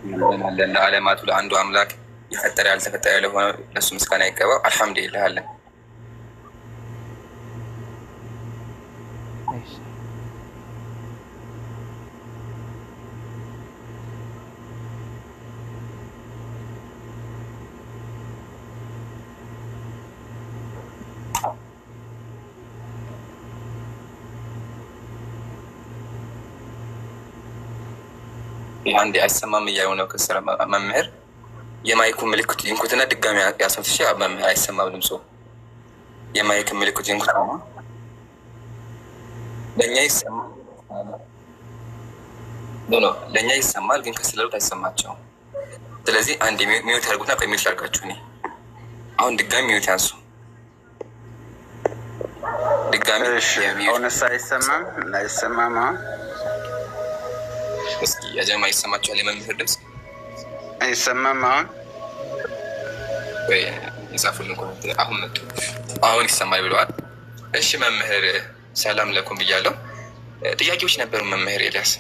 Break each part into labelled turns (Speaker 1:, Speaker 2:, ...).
Speaker 1: እንላለን። ለዓለማቱ ለአንዱ አምላክ የፈጠረ ያልተፈጠረ ለሆነ ለሱ ምስጋና ይገባው። አልሐምዱሊላህ አለን። አንድ አይሰማም እያሉ ነው ከስራ መምህር የማይኩ ምልክት ይንኩትና ድጋሚ ያስመትሽ መምህር አይሰማም ድምፁ። የማይክ ምልክት ይንኩት ነው ለእኛ ይሰማል ለእኛ ይሰማል፣ ግን ከስለሉት አይሰማቸውም። ስለዚህ አንድ ሚዩት ያርጉትና ቆይ ሚዩት ላርጋችሁ። እኔ አሁን ድጋሚ ሚዩት ያንሱ። ድጋሚ
Speaker 2: አሁንስ አይሰማም አይሰማም።
Speaker 1: እስኪ የጀማ ይሰማችኋል? የመምህር ድምፅ
Speaker 2: አይሰማም? አሁን
Speaker 1: ወይ የጻፉልን ኮሜንት አሁን መጡ። አሁን ይሰማል ብለዋል። እሺ መምህር ሰላም ለኩም ብያለሁ። ጥያቄዎች ነበሩ መምህር ኤልያስ።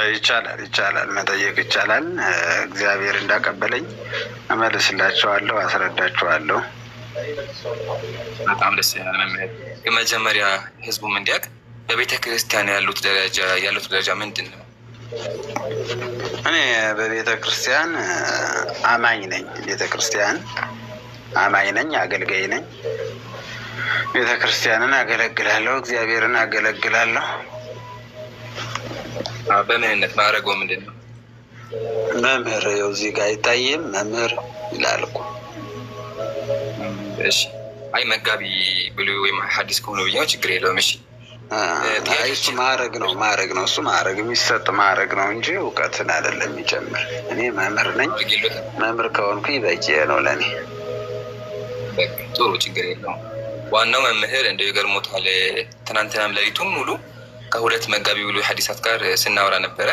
Speaker 2: ይቻላል መጠየቅ ይቻላል። እግዚአብሔር እንዳቀበለኝ እመልስላቸዋለሁ፣ አስረዳቸዋለሁ።
Speaker 1: በጣም ደስ ይላል መምህር። መጀመሪያ ህዝቡም እንዲያውቅ በቤተ ክርስቲያን ያሉት ደረጃ ምንድን ነው?
Speaker 2: እኔ በቤተ ክርስቲያን አማኝ ነኝ። ቤተ ክርስቲያን አማኝ ነኝ፣ አገልጋይ ነኝ። ቤተ ክርስቲያንን አገለግላለሁ፣ እግዚአብሔርን አገለግላለሁ።
Speaker 1: በምንነት ማዕረጎ ምንድን ነው?
Speaker 2: መምህር ይኸው እዚህ ጋር አይታይም? መምህር ይላል እኮ።
Speaker 1: እሺ አይ መጋቢ ብሎ ወይም ሐዲስ ከሆነ ብያው ችግር የለውም። እሺ
Speaker 2: እሱ ማዕረግ ነው። እሱ ማዕረግ የሚሰጥ ማዕረግ ነው እንጂ እውቀትን አይደለም የሚጨምር። እኔ መምህር ነኝ። መምህር ከሆንኩኝ በቂ ነው ለእኔ።
Speaker 1: ጥሩ ችግር የለውም። ዋናው መምህር እንደው ይገርሞታል። ትናንትናም ሌሊቱን ሙሉ ከሁለት መጋቢ ብሎ ሐዲሳት ጋር ስናወራ ነበረ፣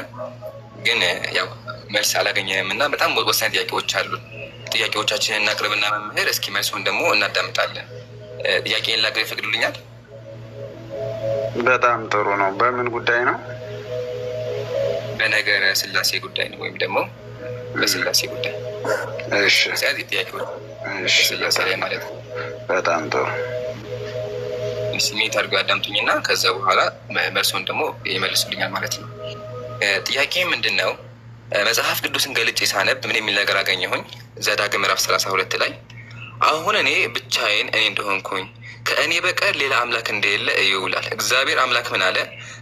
Speaker 1: ግን ያው መልስ አላገኘንም እና በጣም ወሳኝ ጥያቄዎች አሉ። ጥያቄዎቻችንን እናቅርብና መምህር እስኪ መልሱን ደግሞ እናዳምጣለን። ጥያቄን ላቅርብ ይፈቅዱልኛል?
Speaker 2: በጣም ጥሩ ነው። በምን ጉዳይ ነው?
Speaker 1: በነገረ ስላሴ ጉዳይ ነው፣ ወይም ደግሞ በስላሴ ጉዳይ።
Speaker 2: እሺ
Speaker 1: ስላሴ ላይ ማለት ነው።
Speaker 2: በጣም ጥሩ።
Speaker 1: ስሜት አድርገው ያዳምጡኝና ከዛ በኋላ መልሱን ደግሞ ይመልሱልኛል ማለት ነው። ጥያቄ ምንድን ነው? መጽሐፍ ቅዱስን ገልጬ ሳነብ ምን የሚል ነገር አገኘሁኝ? ዘዳግም ምዕራፍ 32 ላይ አሁን እኔ ብቻዬን እኔ እንደሆንኩኝ ከእኔ በቀር ሌላ አምላክ እንደሌለ ይውላል። እግዚአብሔር አምላክ ምን አለ?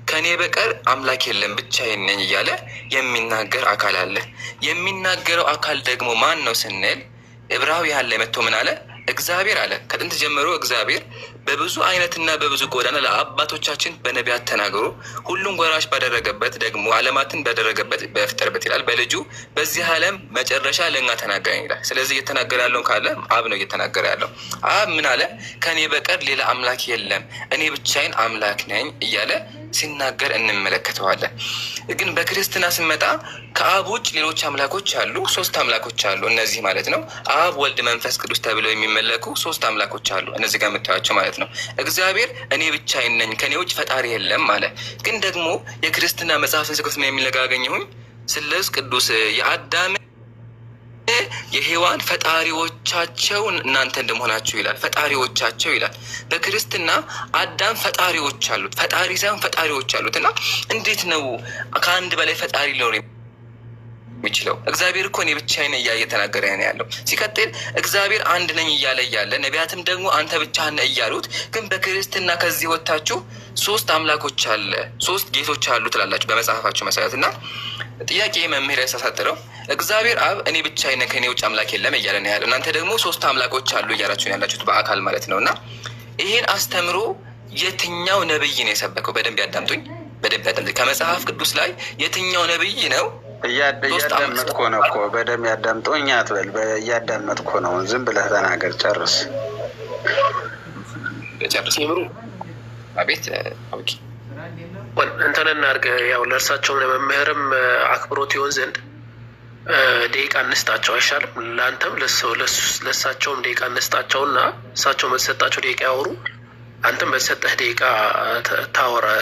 Speaker 1: ከእኔ በቀር አምላክ የለም ብቻዬን ነኝ እያለ የሚናገር አካል አለ። የሚናገረው አካል ደግሞ ማን ነው ስንል ዕብራውያን ላይ መጥቶ ምን አለ? እግዚአብሔር አለ። ከጥንት ጀምሮ እግዚአብሔር በብዙ አይነትና በብዙ ጎዳና ለአባቶቻችን በነቢያት ተናግሮ ሁሉን ወራሽ ባደረገበት ደግሞ ዓለማትን ባደረገበት በፍጠርበት ይላል በልጁ በዚህ ዓለም መጨረሻ ለእኛ ተናገረን ይላል። ስለዚህ እየተናገረ ያለውን ካለ አብ ነው እየተናገረ ያለው። አብ ምን አለ? ከእኔ በቀር ሌላ አምላክ የለም፣ እኔ ብቻዬን አምላክ ነኝ እያለ ሲናገር እንመለከተዋለን። ግን በክርስትና ስንመጣ ከአብ ውጭ ሌሎች አምላኮች አሉ። 3 አምላኮች አሉ። እነዚህ ማለት ነው አብ፣ ወልድ፣ መንፈስ ቅዱስ ተብለው የሚመለኩ 3 አምላኮች አሉ። እነዚህ ጋር የምታዩቸው ማለት ነው። እግዚአብሔር እኔ ብቻዬን ነኝ ከኔ ውጭ ፈጣሪ የለም አለ። ግን ደግሞ የክርስትና መጽሐፍ ስንስክት ምን የሚል ነገር አገኘሁኝ? ስሉስ ቅዱስ የአዳም የሔዋን ፈጣሪዎቻቸው እናንተ እንደመሆናችሁ ይላል። ፈጣሪዎቻቸው ይላል። በክርስትና አዳም ፈጣሪዎች አሉት። ፈጣሪ ሳይሆን ፈጣሪዎች አሉት። እና እንዴት ነው ከአንድ በላይ ፈጣሪ ሊኖር የሚችለው? እግዚአብሔር እኮ እኔ ብቻዬን እያለ ተናገረ ነው ያለው። ሲቀጥል እግዚአብሔር አንድ ነኝ እያለ ነቢያትም ደግሞ አንተ ብቻህን እያሉት፣ ግን በክርስትና ከዚህ ወጣችሁ 3 አምላኮች አለ 3 ጌቶች አሉ ትላላችሁ በመጽሐፋችሁ መሰረት። እና ጥያቄ መምህር ያሳሳጥረው እግዚአብሔር አብ እኔ ብቻዬን ከኔ ውጭ አምላክ የለም እያለ ነው ያለው። እናንተ ደግሞ 3 አምላኮች አሉ እያላችሁ ነው ያላችሁት በአካል ማለት ነው። እና ይሄን አስተምሮ የትኛው ነብይ ነው የሰበከው? በደንብ ያዳምጡኝ፣ በደንብ ያዳምጡኝ። ከመጽሐፍ ቅዱስ ላይ የትኛው ነብይ ነው?
Speaker 2: እያዳመጥኩ ነው እኮ በደንብ ያዳምጡኝ አትበል። እያዳመጥኩ ነው። ዝም ብለህ ተናገር። ጨርስ።
Speaker 1: ይምሩ። አቤት። ኦኬ
Speaker 3: እንትን እናድርግ። ያው ለእርሳቸውም ለመምህርም አክብሮት ይሆን ዘንድ ደቂቃ እንስጣቸው አይሻልም? ለአንተም ለእሳቸውም ደቂቃ እንስጣቸውና እሳቸው በተሰጣቸው ደቂቃ ያወሩ፣ አንተም በተሰጠህ ደቂቃ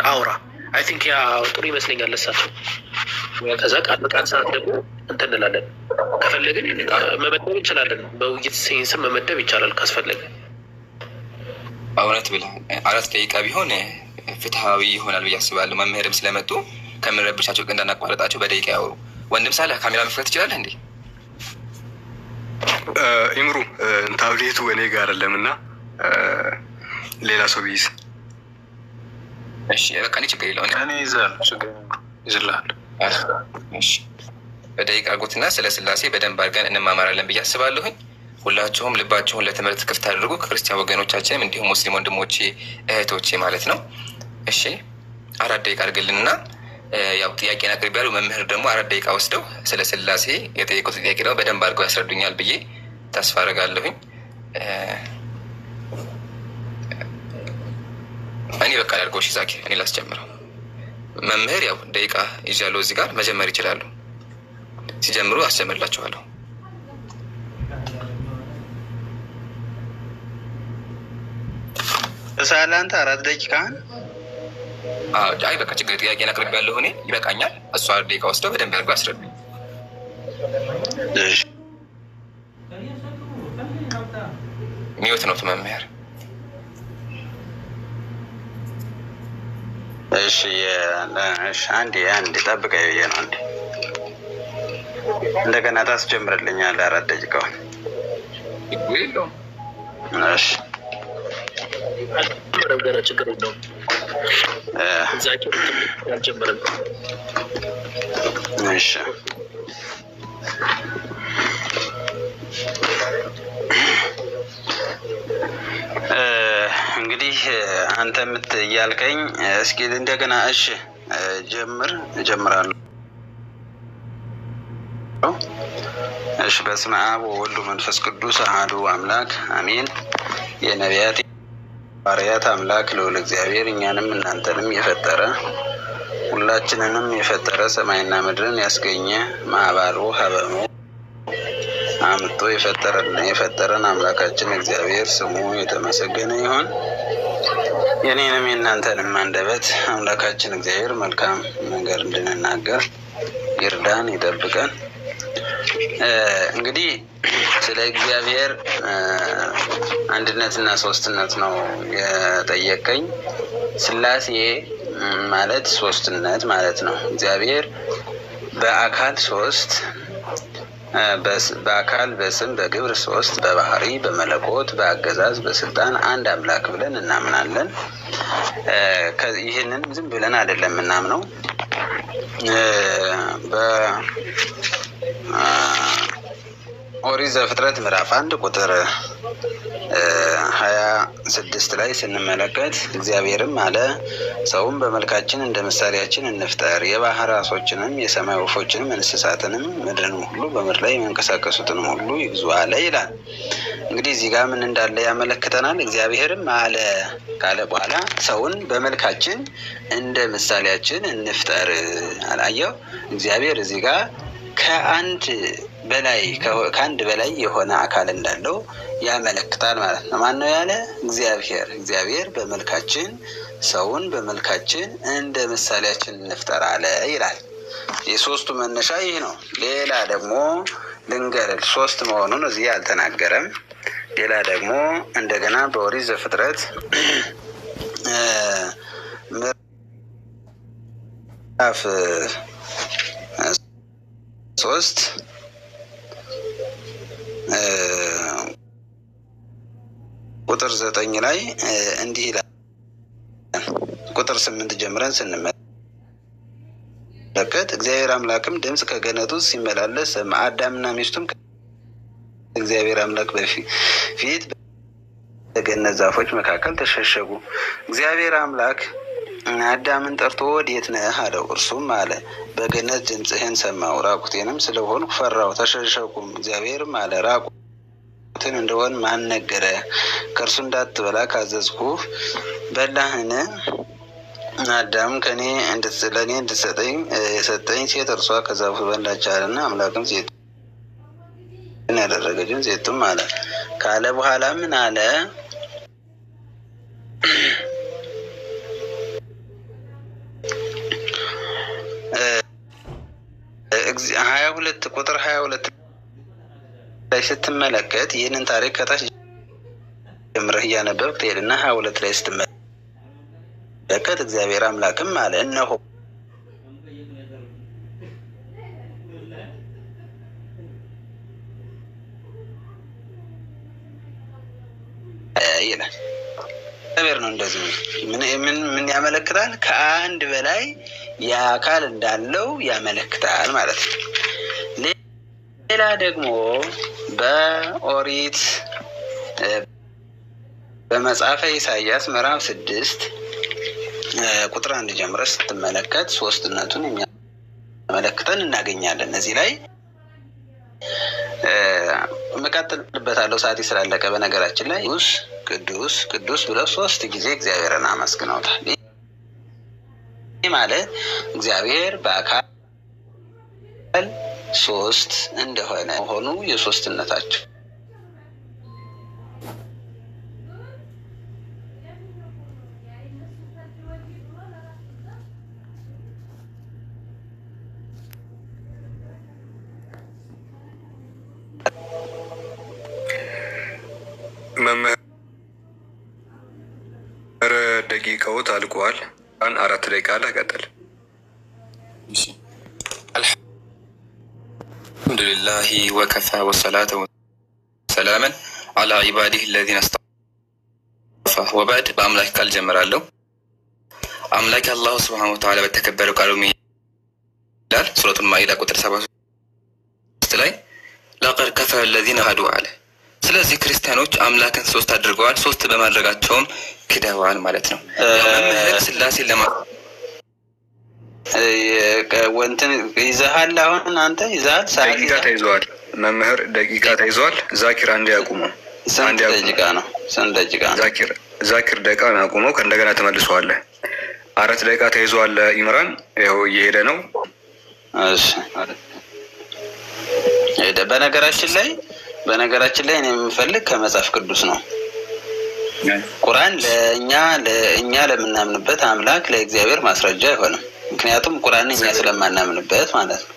Speaker 3: አውራ። አይ ቲንክ ያ ጥሩ ይመስለኛል ለሳቸው። ከዛ ቃል በቃል ሰዓት ደግሞ እንትን እንላለን። ከፈለግን መመደብ እንችላለን። በውይይት ሴንስም መመደብ ይቻላል ካስፈለገ።
Speaker 1: እውነት ብለህ 4 ደቂቃ ቢሆን ፍትሃዊ ይሆናል ብዬ አስባለሁ። መምህርም ስለመጡ ከምንረብሻቸው እንዳናቋረጣቸው በደቂቃ ያወሩ። ወንድም ሳለ ካሜራ መክፈት ትችላለህ እንዴ?
Speaker 4: ኢምሩ ታብሌቱ እኔ ጋር አይደለም እና ሌላ ሰው ቢይዝ።
Speaker 1: እሺ በቃ እኔ ችግር የለውም።
Speaker 4: እኔ ይዝልሃል።
Speaker 1: እሺ በደቂቃ አድርጉትና ስለ ስላሴ በደንብ አድርገን እንማማራለን ብዬ አስባለሁኝ። ሁላችሁም ልባችሁን ለትምህርት ክፍት አድርጉ። ከክርስቲያን ወገኖቻችንም እንዲሁም ሙስሊም ወንድሞቼ እህቶቼ ማለት ነው። እሺ 4 ደቂቃ አድርግልንና ያው ጥያቄን አቅርቤያለሁ። መምህር ደግሞ 4 ደቂቃ ወስደው ስለ ስላሴ የጠየቁት ጥያቄ ደግሞ በደንብ አድርገው ያስረዱኛል ብዬ ተስፋ አደርጋለሁኝ። እኔ በቃ ላድርገው። እሺ ዛኪር እኔ ላስጀምረው። መምህር ያው ደቂቃ ይዣለሁ እዚህ ጋር መጀመር ይችላሉ። ሲጀምሩ አስጀምርላችኋለሁ።
Speaker 2: እሳላንተ 4 ደቂቃ
Speaker 1: አይ በቃ ችግር ጥያቄን አቅርቤያለሁ። እኔ ይበቃኛል። እሱ 4 ደቂቃ ወስደው በደንብ አድርገው ያስረዱኝ። ሚውት ነው መምህር።
Speaker 2: እሺ አንዴ ጠብቀኝ ብዬ ነው። አንዴ እንደገና ታስጀምርልኛለህ 4 ደቂቃውን። እሺ
Speaker 3: ገና ችግር የለውም። ያልጀመረን
Speaker 2: እሺ እንግዲህ አንተ እያልከኝ እስኪ እንደገና እሺ እጀምራለሁ። እሺ በስመ አብ ወወልድ ወመንፈስ ቅዱስ አሐዱ አምላክ አሜን። የነቢያት ሐዋርያት አምላክ ልዑል እግዚአብሔር እኛንም እናንተንም የፈጠረ ሁላችንንም የፈጠረ ሰማይና ምድርን ያስገኘ ማዕባሉ ሀበሙ አምጥቶ የፈጠረን አምላካችን እግዚአብሔር ስሙ የተመሰገነ ይሁን። የኔንም የእናንተንም አንደበት አምላካችን እግዚአብሔር መልካም ነገር እንድንናገር ይርዳን፣ ይጠብቀን። እንግዲህ ስለ እግዚአብሔር አንድነትና ሶስትነት ነው የጠየቀኝ። ስላሴ ማለት ሶስትነት ማለት ነው። እግዚአብሔር በአካል 3፣ በአካል በስም በግብር 3፣ በባህሪ በመለኮት በአገዛዝ በስልጣን አንድ አምላክ ብለን እናምናለን። ይህንን ዝም ብለን አይደለም እናምነው። ኦሪት ዘፍጥረት ምዕራፍ 1 ቁጥር 26 ላይ ስንመለከት እግዚአብሔርም አለ ሰውም በመልካችን እንደ ምሳሌያችን እንፍጠር፣ የባህር ዓሦችንም የሰማይ ወፎችንም እንስሳትንም ምድርንም ሁሉ በምድር ላይ የሚንቀሳቀሱትንም ሁሉ ይግዙ አለ ይላል። እንግዲህ እዚህ ጋር ምን እንዳለ ያመለክተናል። እግዚአብሔርም አለ ካለ በኋላ ሰውን በመልካችን እንደ ምሳሌያችን እንፍጠር አላየው። እግዚአብሔር እዚህ ጋር ከአንድ በላይ የሆነ አካል እንዳለው ያመለክታል ማለት ነው። ማን ነው ያለ? እግዚአብሔር በመልካችን ሰውን በመልካችን እንደ ምሳሌያችን እንፍጠር አለ ይላል። የሶስቱ መነሻ ይህ ነው። ሌላ ደግሞ ልንገርህ 3 መሆኑን እዚህ አልተናገረም። ሌላ ደግሞ እንደገና በኦሪት ዘፍጥረት ምዕራፍ 3 ቁጥር 9 ላይ እንዲህ ይላል። ቁጥር 8 ጀምረን ስንመለከት እግዚአብሔር አምላክም ድምፅ ከገነቱ ሲመላለስ አዳምና ሚስቱም እግዚአብሔር አምላክ በፊት በገነት ዛፎች መካከል ተሸሸጉ። እግዚአብሔር አምላክ አዳምን ጠርቶ ወዴት ነህ አለው። እርሱም አለ በገነት ድምፅህን ሰማሁ፣ ራቁቴንም ስለሆንኩ ፈራሁ፣ ተሸሸኩም። እግዚአብሔርም አለ ራቁትን እንደሆን ማን ነገረ? ከእርሱ እንዳትበላ ካዘዝኩህ በላህን? አዳም ለእኔ እንድትሰጠኝ የሰጠኝ ሴት እርሷ ከዛፉ በላች አለና አምላክም ሴት ያደረገችን ሴቱም አለ ካለ በኋላ ምን አለ? 22 ቁጥር 22 ላይ ስትመለከት ይህንን ታሪክ ከታች ጀምረህ እያነበብክ ትሄድና 22 ላይ ስትመለከት እግዚአብሔር አምላክም አለ እነሆ ይላል። እግዚአብሔር ነው እንደዚህ ምን ያመለክታል? ከአንድ በላይ የአካል እንዳለው ያመለክታል ማለት ነው። ሌላ ደግሞ በኦሪት በመጽሐፈ ኢሳይያስ ምዕራፍ 6 ቁጥር 1 ጀምረህ ስትመለከት ሶስትነቱን የሚያመለክተን እናገኛለን። እዚህ ላይ መቀጥልበታለሁ ሰዓት ስላለቀ። በነገራችን ላይ ቅዱስ ቅዱስ ብለው 3 ጊዜ እግዚአብሔርን አመስግነውታል። ይህ ማለት እግዚአብሔር በአካል 3 እንደሆነ ሆኑ የሶስትነታቸው
Speaker 4: መምህር ደቂቃው ታልቋል። 4 ደቂቃ አለ። ቀጥል።
Speaker 1: አልሐምዱሊላህ ወከፋ ወሰላተ ወሰላመን አላ ዒባዲህ ለዚነ አስጠፋ ወባዕድ። በአምላክ ቃል ጀምራለሁ። አምላክ አላሁ ስብሓነሁ ወተዓላ በተከበረው ቃሉ ይላል ሱረቱል ማኢዳ ቁጥር 73 ላይ ለቀድ ከፈረ ለዚነ ሀዱ አለ። ስለዚህ ክርስቲያኖች አምላክን 3 አድርገዋል። 3 በማድረጋቸውም ክደዋል ማለት ነው። መምህር ስላሴን
Speaker 2: ወንትን ይዘሃል። አሁን አንተ ይዘሃል።
Speaker 4: ደቂቃ ተይዟል። መምህር ደቂቃ ተይዟል። ዛኪር አንዴ ያቁመው።
Speaker 2: አንዴ ደቂቃ ነው። ስንት ደቂቃ ነው?
Speaker 4: ዛኪር ደቂቃ አቁመው። ከእንደገና ተመልሰዋል። 4 ደቂቃ ተይዟል። ኢምራን ይኸው እየሄደ ነው።
Speaker 2: እሺ ሄደ። በነገራችን ላይ እኔ የምፈልግ ከመጽሐፍ ቅዱስ ነው። ቁርአን ለእኛ ለምናምንበት አምላክ ለእግዚአብሔር ማስረጃ አይሆንም። ምክንያቱም ቁርአን እኛ ስለማናምንበት ማለት ነው።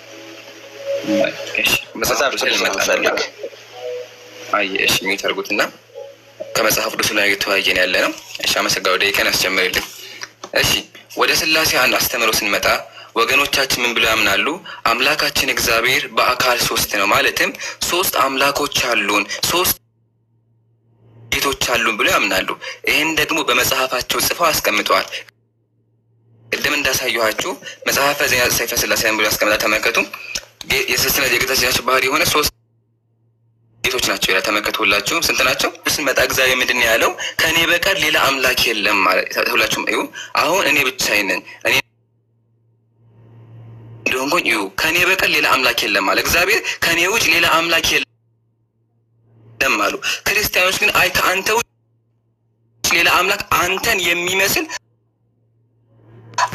Speaker 2: መጽሐፍ ቅዱስ ነው የምፈልግ።
Speaker 1: እሺ የሚተርጉትና ከመጽሐፍ ቅዱስ ላይ እየተወያየን ያለ ነው። እሺ አመሰግናለሁ። ደቂቃን አስጀምርልኝ። እሺ ወደ ስላሴ አስተምህሮ ስንመጣ ወገኖቻችን ምን ብለው ያምናሉ? አምላካችን እግዚአብሔር በአካል 3 ነው፣ ማለትም 3 አምላኮች አሉን፣ 3 ጌቶች አሉን ብለው ያምናሉ። ይህን ደግሞ በመጽሐፋቸው ጽፈው አስቀምጠዋል። ቅድም እንዳሳየኋችሁ መጽሐፈ ዜና ሰይፈ ስላሴ ብሎ ያስቀምጣል። ተመልከቱ። የስስነ የጌታችን ባህሪ የሆነ 3 ጌቶች ናቸው ይላል። ተመልከቱላችሁ። ስንት ናቸው? ስንመጣ እግዚአብሔር ምንድን ነው ያለው? ከእኔ በቀር ሌላ አምላክ የለም ማለት ሁላችሁም እዩ። አሁን እኔ ብቻዬን ነኝ፣ እኔ እንደሆንኩኝ እዩ። ከእኔ በቀር ሌላ አምላክ የለም ማለት እግዚአብሔር ከእኔ ውጭ ሌላ አምላክ የለም አሉ። ክርስቲያኖች ግን አይ ከአንተ ውጭ ሌላ አምላክ አንተን የሚመስል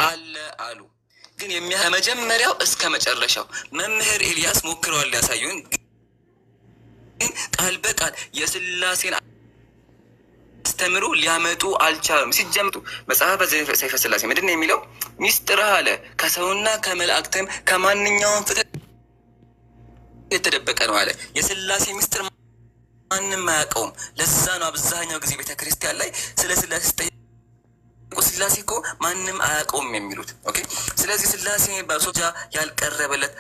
Speaker 1: አለ አሉ። ግን መጀመሪያው እስከ መጨረሻው መምህር ኤልያስ ሞክረዋል ሊያሳዩን፣ ግን ቃል በቃል የስላሴን አስተምሮ ሊያመጡ አልቻሉም። ሲጀምጡ መጽሐፈ ሰይፈ ስላሴ ምንድን ነው የሚለው? ሚስጥር አለ ከሰውና ከመላእክትም ከማንኛውም ፍጥረት የተደበቀ ነው አለ። የስላሴ ሚስጥር ማንም አያውቀውም። ለዛ ነው አብዛኛው ጊዜ ቤተክርስቲያን ላይ ስለ ስላሴ ስላሴ እኮ ማንም አያውቀውም የሚሉት። ኦኬ። ስለዚህ ስላሴ በሶጃ ያልቀረበለት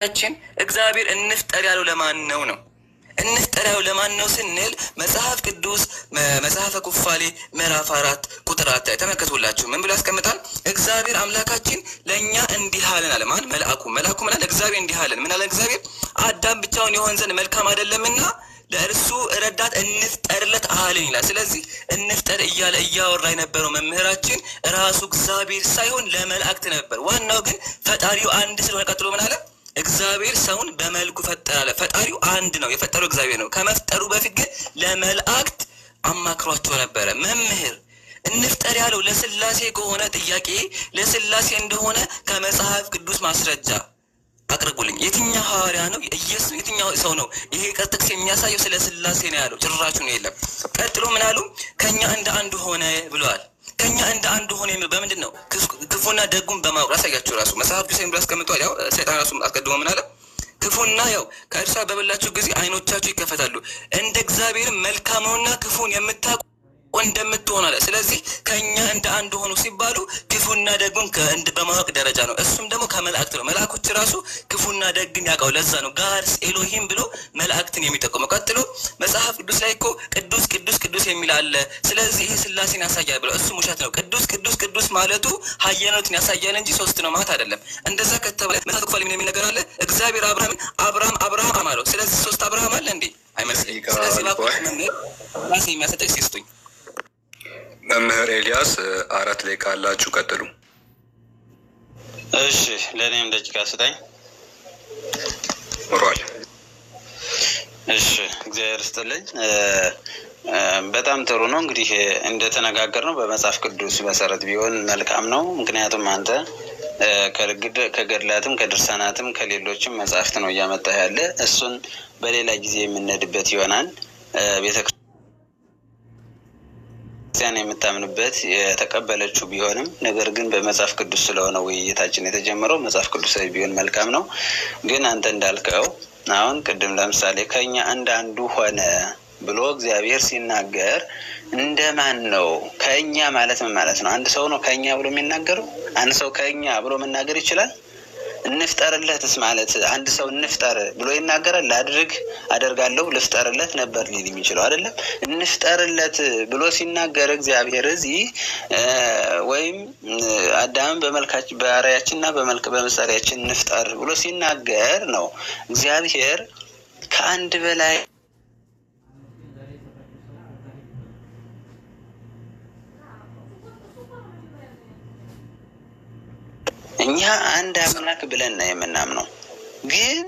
Speaker 1: አችን እግዚአብሔር እንፍጠር ያለው ለማን ነው ነው? እንፍጠር ያለው ለማን ነው ስንል መጽሐፍ ቅዱስ መጽሐፈ ኩፋሌ ምዕራፍ 4 ቁጥር 4 ላይ ተመልከቱላችሁ። ምን ብሎ ያስቀምጣል? እግዚአብሔር አምላካችን ለእኛ እንዲህ አለን አለ። ማን? መልአኩ ምን አለ? እግዚአብሔር እንዲህ አለን። ምን አለ እግዚአብሔር? አዳም ብቻውን የሆን ዘንድ መልካም አይደለምና ለእርሱ ረዳት እንፍጠርለት አለን ይላል። ስለዚህ እንፍጠር እያለ እያወራ የነበረው መምህራችን ራሱ እግዚአብሔር ሳይሆን ለመላእክት ነበር። ዋናው ግን ፈጣሪው አንድ ስለሆነ ቀጥሎ ምን አለ? እግዚአብሔር ሰውን በመልኩ ፈጠረ አለ። ፈጣሪው አንድ ነው፣ የፈጠረው እግዚአብሔር ነው። ከመፍጠሩ በፊት ግን ለመላእክት አማክሯቸው ነበረ። መምህር እንፍጠር ያለው ለስላሴ ከሆነ ጥያቄ ለስላሴ እንደሆነ ከመጽሐፍ ቅዱስ ማስረጃ አቅርቡልኝ። የትኛው ሐዋርያ ነው? ኢየሱስ የትኛው ሰው ነው ይሄ ጥቅስ የሚያሳየው ስለ ስላሴ ነው ያለው? ጭራሹ ነው የለም። ቀጥሎ ምን አሉ? ከኛ እንደ አንዱ ሆነ ብለዋል። ከኛ እንደ አንዱ ሆነ የሚለው በምንድን ነው? ክፉና ደጉን በማወቅ ላሳያችሁ። ራሱ መጽሐፍ ቅዱስ ብሎ አስቀምጧል። ያው ሰይጣን ራሱ አስቀድሞ ምን አለ? ክፉና ያው ከእርሷ በበላችሁ ጊዜ አይኖቻችሁ ይከፈታሉ፣ እንደ እግዚአብሔር መልካሙንና ክፉን የምታውቁ እንደምትሆኑ አለ። ስለዚህ ከኛ እንደ አንዱ ሆኑ ሲባሉ ክፉና ደጉን በማወቅ ደረጃ ነው። እሱም ደግሞ ከመላእክት ነው። መላእክቶች ራሱ ክፉና ደግን ያውቃው። ለዛ ነው ጋድስ ኤሎሂም ብሎ መላእክትን የሚጠቁመው። ቀጥሎ መጽሐፍ ቅዱስ ላይ እኮ ቅዱስ ቅዱስ ቅዱስ የሚል አለ። ስለዚህ ይህ ስላሴን ያሳያል ብለው እሱም ውሸት ነው። ቅዱስ ቅዱስ ቅዱስ ማለቱ ሀያኖትን ያሳያል እንጂ ሶስት ነው ማለት አይደለም። እንደዛ ከተባለ መጽሐፍ ክፋል የሚል ነገር አለ። እግዚአብሔር አብርሃም አለው። ስለዚህ ሶስት አብርሃም አለ እንዴ? አይመስልም። ስለዚህ ባቆት ራሴ የሚያሰጠኝ ሲስጡኝ
Speaker 4: መምህር ኤልያስ 4 ደቂቃ አላችሁ፣ ቀጥሉ።
Speaker 2: እሺ ለእኔም ደቂቃ ስጠኝ።
Speaker 4: ኖሯል።
Speaker 2: እሺ እግዚአብሔር ይስጥልኝ። በጣም ጥሩ ነው። እንግዲህ እንደተነጋገር ነው በመጽሐፍ ቅዱስ መሰረት ቢሆን መልካም ነው። ምክንያቱም አንተ ከገድላትም ከድርሳናትም ከሌሎችም መጽሐፍት ነው እያመጣ ያለ። እሱን በሌላ ጊዜ የምንሄድበት ይሆናል። ቤተክርስቲያን የምታምንበት የተቀበለችው ቢሆንም ነገር ግን በመጽሐፍ ቅዱስ ስለሆነ ውይይታችን የተጀመረው መጽሐፍ ቅዱሳዊ ቢሆን መልካም ነው። ግን አንተ እንዳልከው አሁን ቅድም ለምሳሌ ከኛ እንደ አንዱ ሆነ ብሎ እግዚአብሔር ሲናገር እንደማን ነው? ከኛ ማለት ምን ማለት ነው? አንድ ሰው ነው ከኛ ብሎ የሚናገረው? አንድ ሰው ከኛ ብሎ መናገር ይችላል? እንፍጠርለትስ ማለት አንድ ሰው እንፍጠር ብሎ ይናገራል? አደርጋለሁ ልፍጠርለት ነበር ሊል የሚችለው አይደለም። እንፍጠርለት ብሎ ሲናገር እግዚአብሔር እዚህ ወይም አዳምን በመልካችን በአርአያችንና በምሳሌያችን እንፍጠር ብሎ ሲናገር ነው እግዚአብሔር ከአንድ በላይ እኛ አንድ አምላክ ብለን ነው የምናምነው። ግን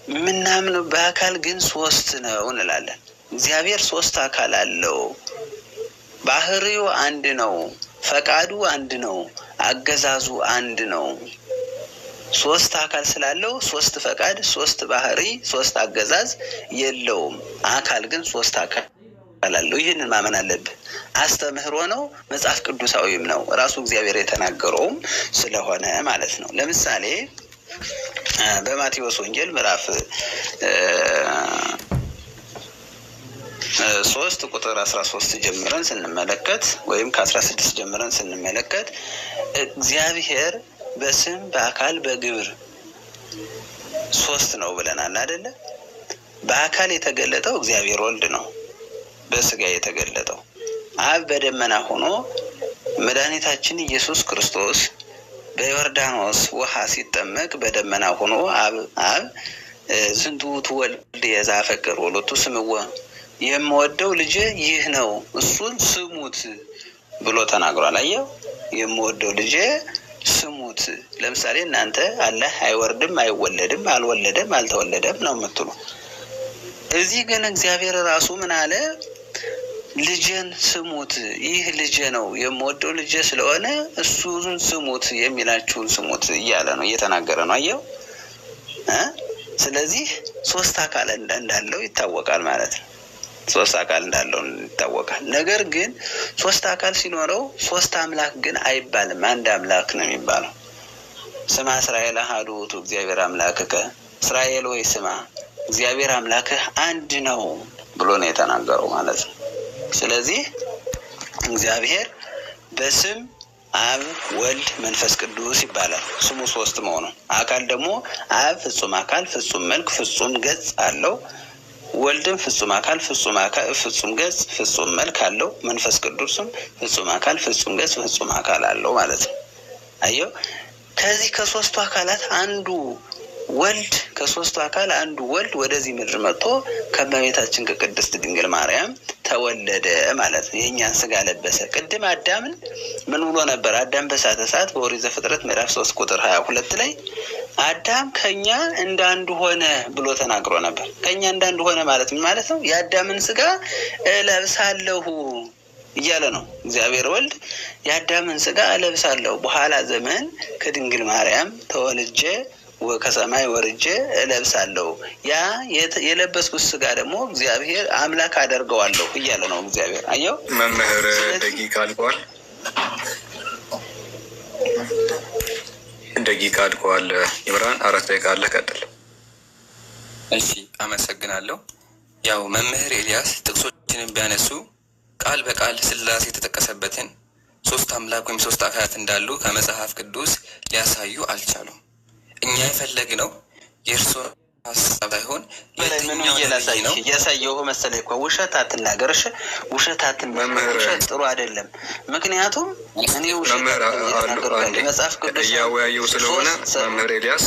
Speaker 2: የምናምነው በአካል ግን ሶስት ነው እንላለን። እግዚአብሔር ሶስት አካል አለው። ባህሪው አንድ ነው፣ ፈቃዱ አንድ ነው፣ አገዛዙ አንድ ነው። ሶስት አካል ስላለው ሶስት ፈቃድ፣ ሶስት ባህሪ፣ ሶስት አገዛዝ የለውም። አካል ግን ሶስት አካል አለው። ይህንን ማመን አለብህ። አስተምህሮ ነው፣ መጽሐፍ ቅዱሳዊም ነው። ራሱ እግዚአብሔር የተናገረውም ስለሆነ ማለት ነው። ለምሳሌ በማቴዎስ ወንጌል ምዕራፍ 3 ቁጥር 13 ጀምረን ስንመለከት ወይም ከ16 ጀምረን ስንመለከት እግዚአብሔር በስም በአካል በግብር ሶስት ነው ብለናል አይደለ? በአካል የተገለጠው እግዚአብሔር ወልድ ነው። በስጋ የተገለጠው አብ በደመና ሆኖ መድኃኒታችን ኢየሱስ ክርስቶስ በዮርዳኖስ ውሃ ሲጠመቅ በደመና ሆኖ አብ ዝንቱ ትወልድ የዛፈቅር ወሎቱ ስምወ የምወደው ልጄ ይህ ነው እሱን ስሙት ብሎ ተናግሯል። አየው፣ የምወደው ልጄ ስሙት። ለምሳሌ እናንተ አላህ አይወርድም፣ አይወለድም፣ አልወለደም፣ አልተወለደም ነው የምትሉ። እዚህ ግን እግዚአብሔር ራሱ ምን አለ? ልጄን ስሙት፣ ይህ ልጄ ነው የምወደው ልጄ ስለሆነ እሱን ስሙት፣ የሚላችሁን ስሙት እያለ ነው፣ እየተናገረ ነው። አየው። ስለዚህ ሶስት አካል እንዳለው ይታወቃል ማለት ነው። ሶስት አካል እንዳለው ይታወቃል። ነገር ግን ሶስት አካል ሲኖረው ሶስት አምላክ ግን አይባልም፣ አንድ አምላክ ነው የሚባለው። ስማ እስራኤል አሐዱ ውእቱ እግዚአብሔር አምላክከ፣ እስራኤል ወይ ስማ እግዚአብሔር አምላክህ አንድ ነው ብሎ ነው የተናገረው ማለት ነው። ስለዚህ እግዚአብሔር በስም አብ ወልድ መንፈስ ቅዱስ ይባላል። ስሙ ሶስት መሆኑ። አካል ደግሞ አብ ፍጹም አካል ፍጹም መልክ ፍጹም ገጽ አለው። ወልድም ፍጹም አካል ፍጹም ገጽ ፍጹም መልክ አለው። መንፈስ ቅዱስም ፍጹም አካል ፍጹም ገጽ ፍጹም አካል አለው ማለት ነው። አየው፣ ከዚህ ከሶስቱ አካላት አንዱ ወልድ ከሶስቱ አካል አንዱ ወልድ ወደዚህ ምድር መጥቶ ከእመቤታችን ከቅድስት ድንግል ማርያም ተወለደ ማለት ነው። የእኛን ስጋ ለበሰ። ቅድም አዳምን ምን ብሎ ነበር? አዳም በሳተ ሰዓት በኦሪት ዘፍጥረት ምዕራፍ 3 ቁጥር 22 ላይ አዳም ከኛ እንዳንዱ ሆነ ብሎ ተናግሮ ነበር። ከኛ እንዳንዱ ሆነ ማለት ምን ማለት ነው? የአዳምን ስጋ እለብሳለሁ እያለ ነው እግዚአብሔር ወልድ። የአዳምን ስጋ እለብሳለሁ፣ በኋላ ዘመን ከድንግል ማርያም ተወልጄ ከሰማይ ወርጄ እለብሳለሁ፣ ያ የለበስኩት ስጋ ደግሞ እግዚአብሔር አምላክ አደርገዋለሁ እያለ ነው እግዚአብሔር። አየው
Speaker 4: መምህር ደቂቃ አልቋል። ደቂቃ አድርገዋል። ኢምራን 4 ደቂቃ አለ፣ ቀጥል።
Speaker 1: እሺ አመሰግናለሁ። ያው መምህር ኤልያስ ጥቅሶችንም ቢያነሱ ቃል በቃል ስላሴ የተጠቀሰበትን 3 አምላክ ወይም 3 አካላት እንዳሉ ከመጽሐፍ ቅዱስ ሊያሳዩ አልቻሉም። እኛ የፈለግነው የእርሶን ሀሳብ ሳይሆን
Speaker 2: እያሳየው መሰለኝ እኮ ውሸት አትናገር። እሺ ውሸት አትናገር። ውሸት ጥሩ አይደለም። ምክንያቱም እኔ ውሸት መጽሐፍ ቅዱስ
Speaker 4: እያወያየው ስለሆነ መምህር ኤልያስ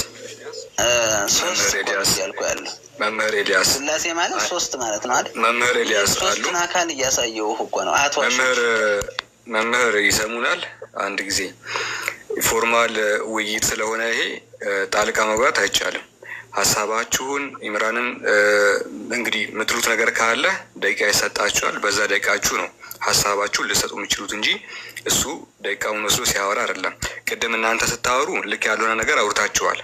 Speaker 2: ያልኩ ያለ
Speaker 4: መምህር ኤልያስ
Speaker 2: ስላሴ ማለት 3 ማለት ነው አይደል?
Speaker 4: መምህር ኤልያስ አሉ።
Speaker 2: አካል እያሳየው እኮ ነው።
Speaker 4: መምህር ይሰሙናል? አንድ ጊዜ ፎርማል ውይይት ስለሆነ ይሄ ጣልቃ መግባት አይቻልም። ሀሳባችሁን ኢምራንን እንግዲህ የምትሉት ነገር ካለ ደቂቃ ይሰጣችኋል። በዛ ደቂቃችሁ ነው ሀሳባችሁን ልሰጡ የሚችሉት እንጂ እሱ ደቂቃውን ወስዶ ሲያወራ አይደለም። ቅድም እናንተ ስታወሩ ልክ ያልሆነ ነገር አውርታችኋል።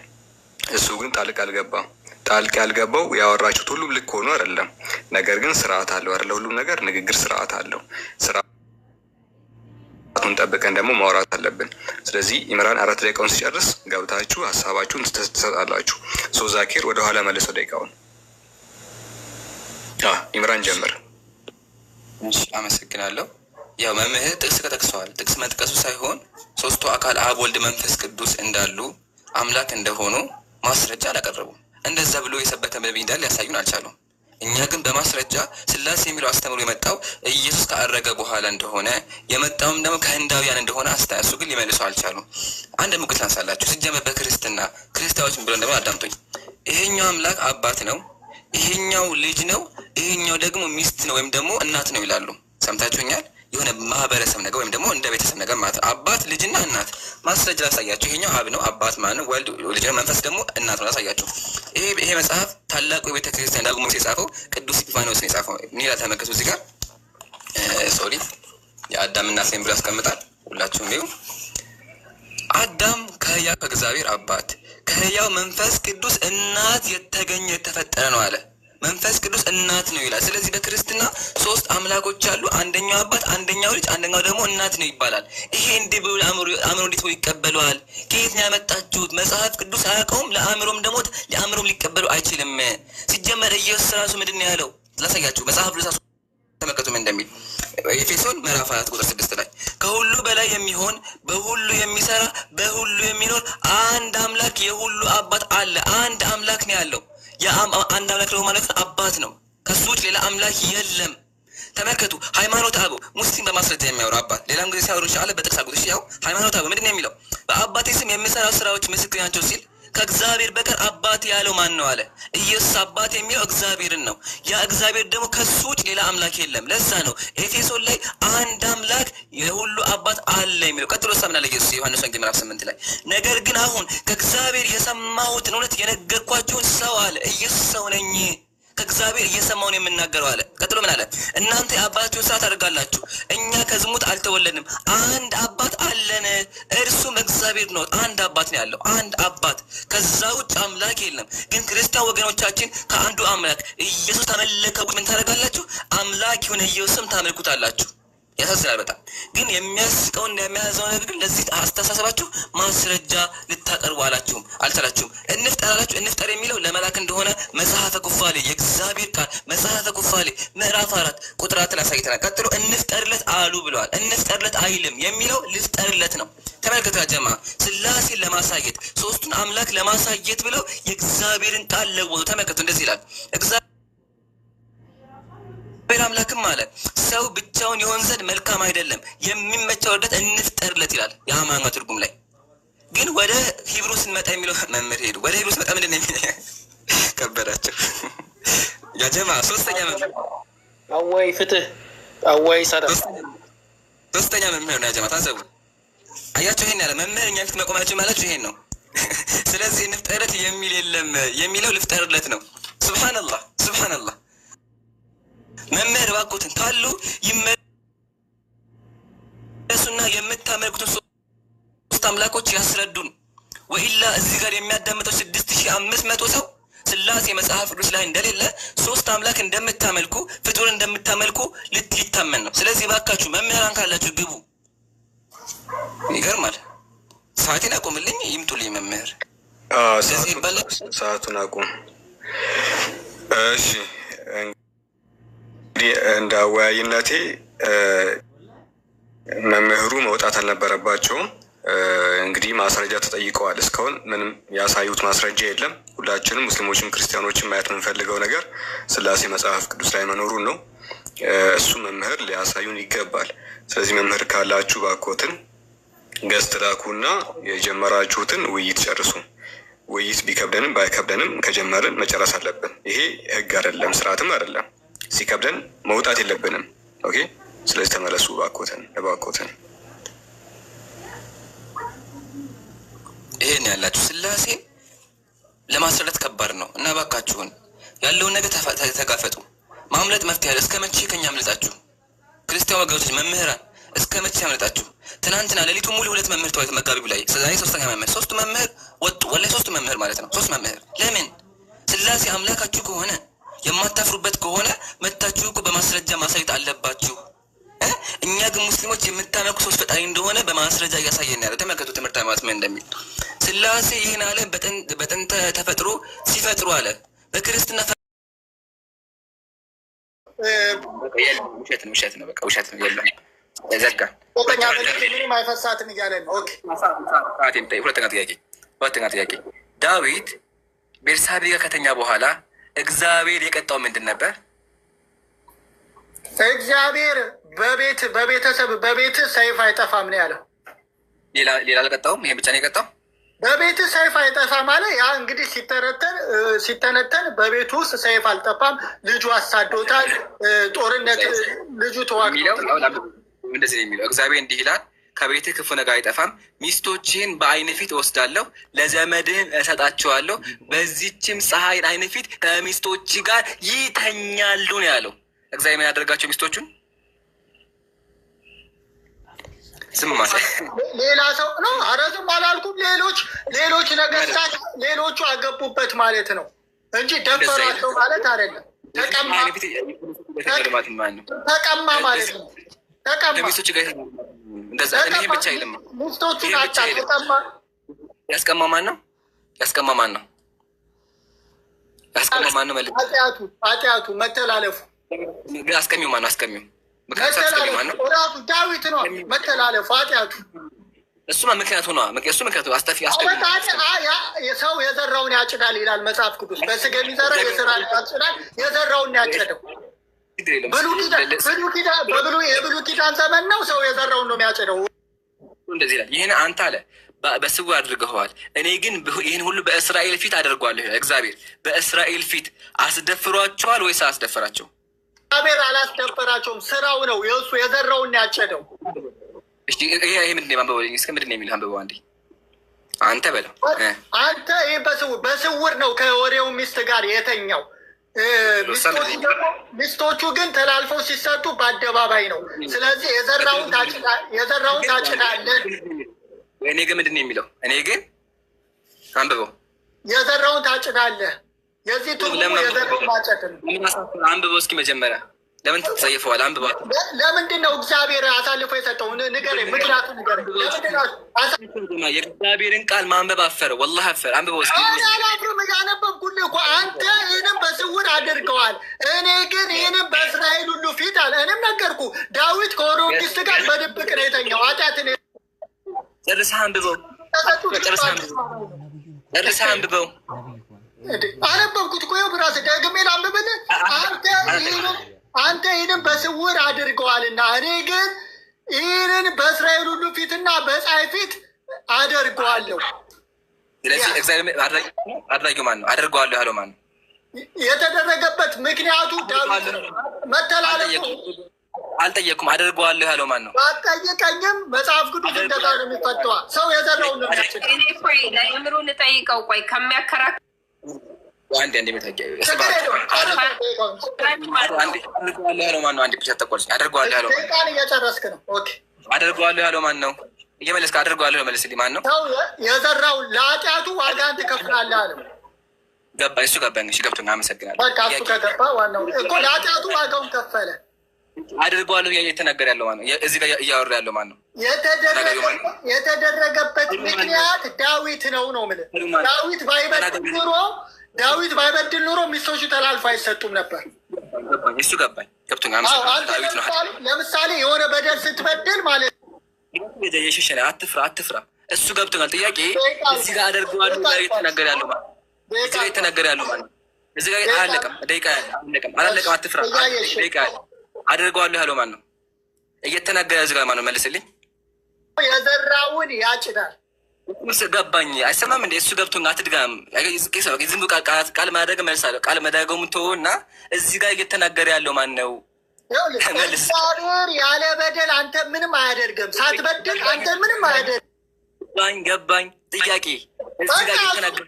Speaker 4: እሱ ግን ጣልቃ አልገባም። ጣልቃ ያልገባው ያወራችሁት ሁሉም ልክ ሆኖ አይደለም። ነገር ግን ስርዓት አለው አይደለ? ሁሉም ነገር ንግግር ስርዓት አለው። ስርዓቱን ጠብቀን ደግሞ ማውራት አለብን። ስለዚህ ኢምራን 4 ደቂቃውን ሲጨርስ ገብታችሁ ሀሳባችሁን ትሰጣላችሁ። ዛኪር ወደኋላ መልሰው ደቂቃውን። ኢምራን ጀምር።
Speaker 1: አመሰግናለሁ። ያው መምህር ጥቅስ ከጠቅሰዋል። ጥቅስ መጥቀሱ ሳይሆን 3ቱ አካል አብ፣ ወልድ፣ መንፈስ ቅዱስ እንዳሉ አምላክ እንደሆኑ ማስረጃ አላቀረቡም። እንደዛ ብሎ የሰበተ ነብይ እንዳለ ሊያሳዩን አልቻሉም። እኛ ግን በማስረጃ ስላሴ የሚለው አስተምሮ የመጣው ኢየሱስ ካረገ በኋላ እንደሆነ የመጣውም ደግሞ ከህንዳውያን እንደሆነ አስተያሱ ግን ሊመልሱ አልቻሉም። አንድ ሙግት ላንሳላችሁ። ሲጀመር በክርስትና ክርስቲያኖችን ብሎ እንደሆነ አዳምጡኝ። ይሄኛው አምላክ አባት ነው፣ ይሄኛው ልጅ ነው፣ ይሄኛው ደግሞ ሚስት ነው ወይም ደግሞ እናት ነው ይላሉ። ሰምታችሁኛል? የሆነ ማህበረሰብ ነገር ወይም ደግሞ እንደ ቤተሰብ ነገር ማለት ነው። አባት ልጅና እናት ማስረጃ ላሳያችሁ። ይሄኛው አብ ነው፣ አባት ማለት ነው። ወልድ ልጅ ነው፣ መንፈስ ደግሞ እናት ነው። ላሳያችሁ። ይሄ መጽሐፍ ታላቁ የቤተ ክርስቲያን ዳግሞስ የጻፈው ቅዱስ ኢስጢፋኖስ ነው የጻፈው። ኒላ ተመልከቱ። እዚህ ጋር ሶሪ የአዳምና ሴም ብሎ ያስቀምጣል። ሁላችሁም ይሁ አዳም ከሕያው ከእግዚአብሔር አባት ከሕያው መንፈስ ቅዱስ እናት የተገኘ የተፈጠረ ነው አለ። መንፈስ ቅዱስ እናት ነው ይላል። ስለዚህ በክርስትና 3 አምላኮች አሉ። አንደኛው አባት፣ አንደኛው ልጅ፣ አንደኛው ደግሞ እናት ነው ይባላል። ይሄ እንዲህ ብሎ አእምሮ እንዴት ይቀበለዋል? ከየት ነው ያመጣችሁት? መጽሐፍ ቅዱስ አያውቀውም። ለአእምሮም ደግሞ ለአእምሮም ሊቀበሉ አይችልም። ሲጀመር ኢየሱስ ራሱ ምንድን ነው ያለው? ላሳያችሁ። መጽሐፍ ቅዱስ ተመልከቱ ምን እንደሚል ኤፌሶን ምዕራፍ 4 ቁጥር 6 ላይ ከሁሉ በላይ የሚሆን በሁሉ የሚሰራ በሁሉ የሚኖር አንድ አምላክ የሁሉ አባት አለ። አንድ አምላክ ነው ያለው። አንድ አምላክ ነው ማለት አባት ነው። ከሱ ውጭ ሌላ አምላክ የለም። ተመልከቱ። ሃይማኖት አበው ሙስሊም በማስረጃ የሚያወሩ አባት ሌላም ጊዜ ሲያወሩ ይችላል። በጥቅስ አጉልሽ ያው ሃይማኖት አበው ምንድን ነው የሚለው? በአባቴ ስም የምሰራው ስራዎች ምስክር ናቸው ሲል ከእግዚአብሔር በቀር አባት ያለው ማን ነው አለ። ኢየሱስ አባት የሚለው እግዚአብሔርን ነው። ያ እግዚአብሔር ደግሞ ከሱ ውጭ ሌላ አምላክ የለም። ለዛ ነው ኤፌሶን ላይ አንድ አምላክ የሁሉ አባት አለ የሚለው። ቀጥሎ ሳምናለ ኢየሱስ ዮሐንስ ወንጌል ምዕራፍ 8 ላይ ነገር ግን አሁን ከእግዚአብሔር የሰማሁትን እውነት የነገርኳችሁን ሰው አለ። ኢየሱስ ሰው ነኝ ከእግዚአብሔር እየሰማውን የምናገረው አለ። ቀጥሎ ምን አለ? እናንተ የአባታችሁን ስራ ታደርጋላችሁ። እኛ ከዝሙት አልተወለድንም። አንድ አባት አለን፣ እርሱም እግዚአብሔር ነው። አንድ አባት ነው ያለው፣ አንድ አባት። ከዛ ውጭ አምላክ የለም። ግን ክርስቲያን ወገኖቻችን ከአንዱ አምላክ ኢየሱስ ተመለከው ምን ታደርጋላችሁ? አምላክ የሆነ ኢየሱስም ታመልኩታላችሁ። ያሳዝናል በጣም። ግን የሚያስቀውና የሚያዘው ነገር ግን ለዚህ አስተሳሰባችሁ ማስረጃ ልታቀርቡ አልቻላችሁም። እንፍጠር አላችሁ። እንፍጠር የሚለው ለመላክ እንደሆነ መጽሐፈ ኩፋሌ የእግዚአብሔር ቃል መጽሐፈ ኩፋሌ ምዕራፍ 4 ቁጥር 4 አሳይተናል። ቀጥሎ እንፍጠርለት አሉ ብለዋል። እንፍጠርለት አይልም የሚለው ልፍጠርለት ነው። ተመልከቱ ጀማ ስላሴን ለማሳየት 3ቱን አምላክ ለማሳየት ብለው የእግዚአብሔርን ቃል ለወጡ። ተመልከቱ እንደዚህ ይላል እግዚአብሔር አምላክም አለ ሰው ብቻውን የሆን ዘንድ መልካም አይደለም፣ የሚመቸው ወርደት እንፍጠርለት ይላል የአማርኛ ትርጉም ላይ። ግን ወደ ሂብሩ ስንመጣ የሚለው መምህር ሄዱ። ወደ ሂብሩ ስንመጣ ምንድን ነው የሚለው? ከበዳቸው ያ ጀማ። 3ኛ መምህር
Speaker 3: አዋይ ፍትህ አዋይ ሰራ
Speaker 1: 3ኛ መምህር ነው ያ ጀማ። ታዘቡ። አያችሁ ይሄን ያለ መምህር እኛ ፊት መቆማችሁ ማለችሁ ይሄን ነው። ስለዚህ እንፍጠርለት የሚል የለም፣ የሚለው ልፍጠርለት ነው። ሱብሃንአላህ ሱብሃንአላህ። መምህር እባክዎትን ካሉ ይመለሱና የምታመልኩትን 3 አምላኮች ያስረዱን። ወኢላ እዚህ ጋር የሚያዳምጠው 6500 ሰው ስላሴ መጽሐፍ ቅዱስ ላይ እንደሌለ 3 አምላክ እንደምታመልኩ ፍጡር እንደምታመልኩ ሊታመን ነው። ስለዚህ እባካችሁ መምህራን ካላችሁ ግቡ። ይገርማል። ሰዓቴን አቁምልኝ፣ ይምጡልኝ መምህር።
Speaker 4: ሰዓቱን አቁም። እሺ እንግዲህ እንደ አወያይነቴ መምህሩ መውጣት አልነበረባቸውም። እንግዲህ ማስረጃ ተጠይቀዋል። እስካሁን ምንም ያሳዩት ማስረጃ የለም። ሁላችንም ሙስሊሞችም ክርስቲያኖችም ማየት የምንፈልገው ነገር ስላሴ መጽሐፍ ቅዱስ ላይ መኖሩን ነው። እሱ መምህር ሊያሳዩን ይገባል። ስለዚህ መምህር ካላችሁ ባኮትን ገዝት ላኩና የጀመራችሁትን ውይይት ጨርሱ። ውይይት ቢከብደንም ባይከብደንም ከጀመርን መጨረስ አለብን። ይሄ ህግ አይደለም፣ ስርዓትም አይደለም። ሲከብደን መውጣት የለብንም። ኦኬ። ስለዚህ ተመለሱ እባኮትን።
Speaker 1: ይሄን ያላችሁ ስላሴ ለማስረዳት ከባድ ነው እና እባካችሁን ያለውን ነገር ተጋፈጡ። ማምለጥ መፍትሄ ያለ። እስከ መቼ ከኛ አምልጣችሁ? ክርስቲያን ወገኖች መምህራን እስከ መቼ ያምልጣችሁ? ትናንትና ሌሊቱ ሙሉ 2 መምህር ተዋይት መጋቢው ላይ ዛሬ 3ኛ መምህር 3 መምህር ወጡ። ወላሂ 3 መምህር ማለት ነው። 3 መምህር ለምን? ስላሴ አምላካችሁ ከሆነ የማታፍሩበት ከሆነ መታችሁ እኮ በማስረጃ ማሳየት አለባችሁ። እኛ ግን ሙስሊሞች የምታመልኩ ሶስት ፈጣሪ እንደሆነ በማስረጃ እያሳየን ያለ። ተመልከቱ ትምህርት ሃይማኖት ምን እንደሚል። ስላሴ ይህን አለ በጥንተ ተፈጥሮ ሲፈጥሩ አለ። በክርስትና ውሸት ነው፣ በቃ ውሸት ነው። የለም ዘጋ።
Speaker 5: ምንም አይፈሳትም እያለ ነው።
Speaker 1: ሁለተኛ ጥያቄ ዳዊት ቤርሳቤ ጋር ከተኛ በኋላ እግዚአብሔር የቀጣው ምንድን ነበር?
Speaker 5: እግዚአብሔር በቤት ሰይፍ አይጠፋም ነው ያለው።
Speaker 1: ሌላ አልቀጣውም። ይሄን ብቻ ነው የቀጣው።
Speaker 5: በቤት ሰይፍ አይጠፋም አለ። ያ እንግዲህ ሲተነተን በቤቱ ውስጥ ሰይፍ አልጠፋም። ልጁ አሳዶታል። ጦርነት ልጁ ተዋግቶታል።
Speaker 1: እንደዚህ ነው የሚለው። እግዚአብሔር እንዲህ ይላል፣ ከቤትህ ክፉ ነገር አይጠፋም፣ ሚስቶችህን በዓይን ፊት እወስዳለሁ፣ ለዘመድህም እሰጣቸዋለሁ፣ በዚችም ፀሐይን ዓይን ፊት ከሚስቶች ጋር ይተኛሉ ነው ያለው። እግዚአብሔር ምን ያደርጋቸው ሚስቶቹን? ዝም ማለት
Speaker 5: ሌላ ሰው ነው። ኧረ ዝም አላልኩም። ሌሎች ነገስታት ሌሎቹ አገቡበት ማለት ነው እንጂ ደፈሯቸው ማለት አይደለም። ተቀማ ማለት ነው።
Speaker 1: ከሚስቶች ጋር እንደዛ ይሄ ብቻ አይደለም።
Speaker 5: ሚስቶቹን አጣ ተቀማ።
Speaker 1: ያስቀማ ማን ነው?
Speaker 5: ኃጢአቱ መተላለፉ
Speaker 1: አስቀሚው ማን ነው? አስቀሚው
Speaker 5: ራሱ ዳዊት ነው። መተላለፉ ኃጢአቱ
Speaker 1: እሱማ ምክንያቱ ነው። እሱ ምክንያቱ
Speaker 5: ሰው የዘራውን ያጭዳል ይላል መጽሐፍ ቅዱስ። በስጋ የሚዘራ የስራን ያጭዳል። የዘራውን ያጭደው የብሉይ ኪዳን ዘመን ነው። ሰው የዘራውን ነው የሚያጭደው።
Speaker 1: እንደዚህ ይላል። ይህን አንተ አለ በስውር አድርገዋል፣ እኔ ግን ይህን ሁሉ በእስራኤል ፊት አደርገዋለሁ። እግዚአብሔር በእስራኤል ፊት አስደፍሯቸዋል ወይስ አስደፈራቸው?
Speaker 5: እግዚአብሔር አላስደፈራቸውም። ስራው ነው የእሱ የዘራውን ያጨደው።
Speaker 1: ይሄ ምንድን ነው? ምንድን ነው የሚለው? አንብበው አንዴ። አንተ በለው
Speaker 5: አንተ ይህ በስውር ነው ከወሬው ሚስት ጋር የተኛው። ሚስቶቹ ግን ተላልፈው ሲሰጡ በአደባባይ ነው። ስለዚህ የዘራውን ታጭዳለህ።
Speaker 1: እኔ ግን ምንድን ነው የሚለው? እኔ ግን አንብበው
Speaker 5: የዘራውን ታጭዳለህ። የዚህ ትርጉሙ የዘራውን ማጨድ ነው።
Speaker 1: አንብበው እስኪ መጀመሪያ። ለምን ትጸይፈዋል? አንብባት።
Speaker 5: ለምንድን ነው እግዚአብሔር አሳልፎ የሰጠው? ንገረኝ፣ ምክንያቱም ንገረኝ።
Speaker 1: የእግዚአብሔርን ቃል ማንበብ አፈረ። ወላሂ አፈረ። አንብበው እስኪ።
Speaker 5: አላፍርም፣ እያነበብኩልህ እኮ። አንተ ይህንም በስውር አድርገዋል፣ እኔ ግን ይህንም በእስራኤል ሁሉ ፊት አለ። እኔም ነገርኩ። ዳዊት ከወሬው ሚስት ጋር በድብቅ ነው የተኛው። ኃጢአትን
Speaker 1: ጨርሰህ አንብበው። ጨርሰህ አንብበው።
Speaker 5: አነበብኩት እኮ። ይኸው ብራስህ ደግሜ ላንብብልህ። አንተ ይህንን በስውር አድርገዋልና እኔ ግን ይህንን በእስራኤል ሁሉ ፊትና በፀሐይ ፊት አደርገዋለሁ።
Speaker 1: ስለዚህ እግዚአብሔር አድራጊው ማን ነው? አደርገዋለሁ ያለው ማን ነው?
Speaker 5: የተደረገበት ምክንያቱ ዳዊት ነው። መተላለፉ
Speaker 1: አልጠየኩም። አደርገዋለሁ ያለው ማን ነው?
Speaker 5: አልጠየቀኝም። መጽሐፍ ቅዱስ እንደዛ ነው የሚፈተዋ። ሰው የዘራውን ነው የሚያጭድ።
Speaker 6: ለምሩ ልጠይቀው። ቆይ ከሚያከራክር
Speaker 1: አንድ አደርገዋለሁ ያለው ማን ነው? አንድ ብቻ ተቆርጭ። አደርገዋለሁ ያለው ማን ነው?
Speaker 5: እየጨረስክ ነው። ኦኬ።
Speaker 1: አደርገዋለሁ ያለው ማን ነው? እየመለስክ አደርገዋለሁ መልስልኝ። ማን ነው?
Speaker 5: ሰው የዘራው ለኃጢአቱ ዋጋን ትከፍላለህ አለ።
Speaker 1: ገባኝ። እሱ ገባኝ። እሺ ገብቶኛል። አመሰግናለሁ።
Speaker 5: በቃ እሱ ከገባ ዋናው እኮ ለኃጢአቱ ዋጋውን ከፈለ።
Speaker 1: አድርገዋለሁ እየተናገረ ያለው ማን ነው? እዚህ ጋር እያወራ ያለው ማን ነው?
Speaker 5: የተደረገበት ምክንያት ዳዊት ነው የምልህ። ዳዊት ባይበድል ኑሮ ሚስቶቹ ተላልፎ አይሰጡም ነበር።
Speaker 1: እሱ ገባኝ፣ ገብቶኛል። ዳዊት ነው።
Speaker 5: ለምሳሌ የሆነ በደል ስትበድል ማለት
Speaker 1: የሸሸ አትፍራ። እሱ ገብቶኛል። ጥያቄ እዚህ ጋር አደርገዋለሁ እየተናገረ ያለው ማን ነው? እዚህ ጋር እየተናገረ ያለው ማን ነው? እዚህ ጋር አላለቀም፣ ደቂቃ አላለቀም። አትፍራ፣ ደቂቃ አደርገዋለሁ ያለው ማን ነው? እየተናገረ እዚህ ጋር ማን ነው? መልስልኝ።
Speaker 5: የዘራውን ያጭዳል።
Speaker 1: ገባኝ። አይሰማም እንዴ? እሱ ገብቶኛል። አትድጋም። ዝም ቃል ማድረግ መልሳለሁ። ቃል መዳገሙ ተወው እና እዚህ ጋር እየተናገረ ያለው ማን ነው?
Speaker 5: እግዚአብሔር ያለ በደል አንተ ምንም አያደርግም። ሳትበድል አንተ ምንም አያደርግም።
Speaker 1: ገባኝ። ጥያቄ እዚህ ጋር እየተናገረ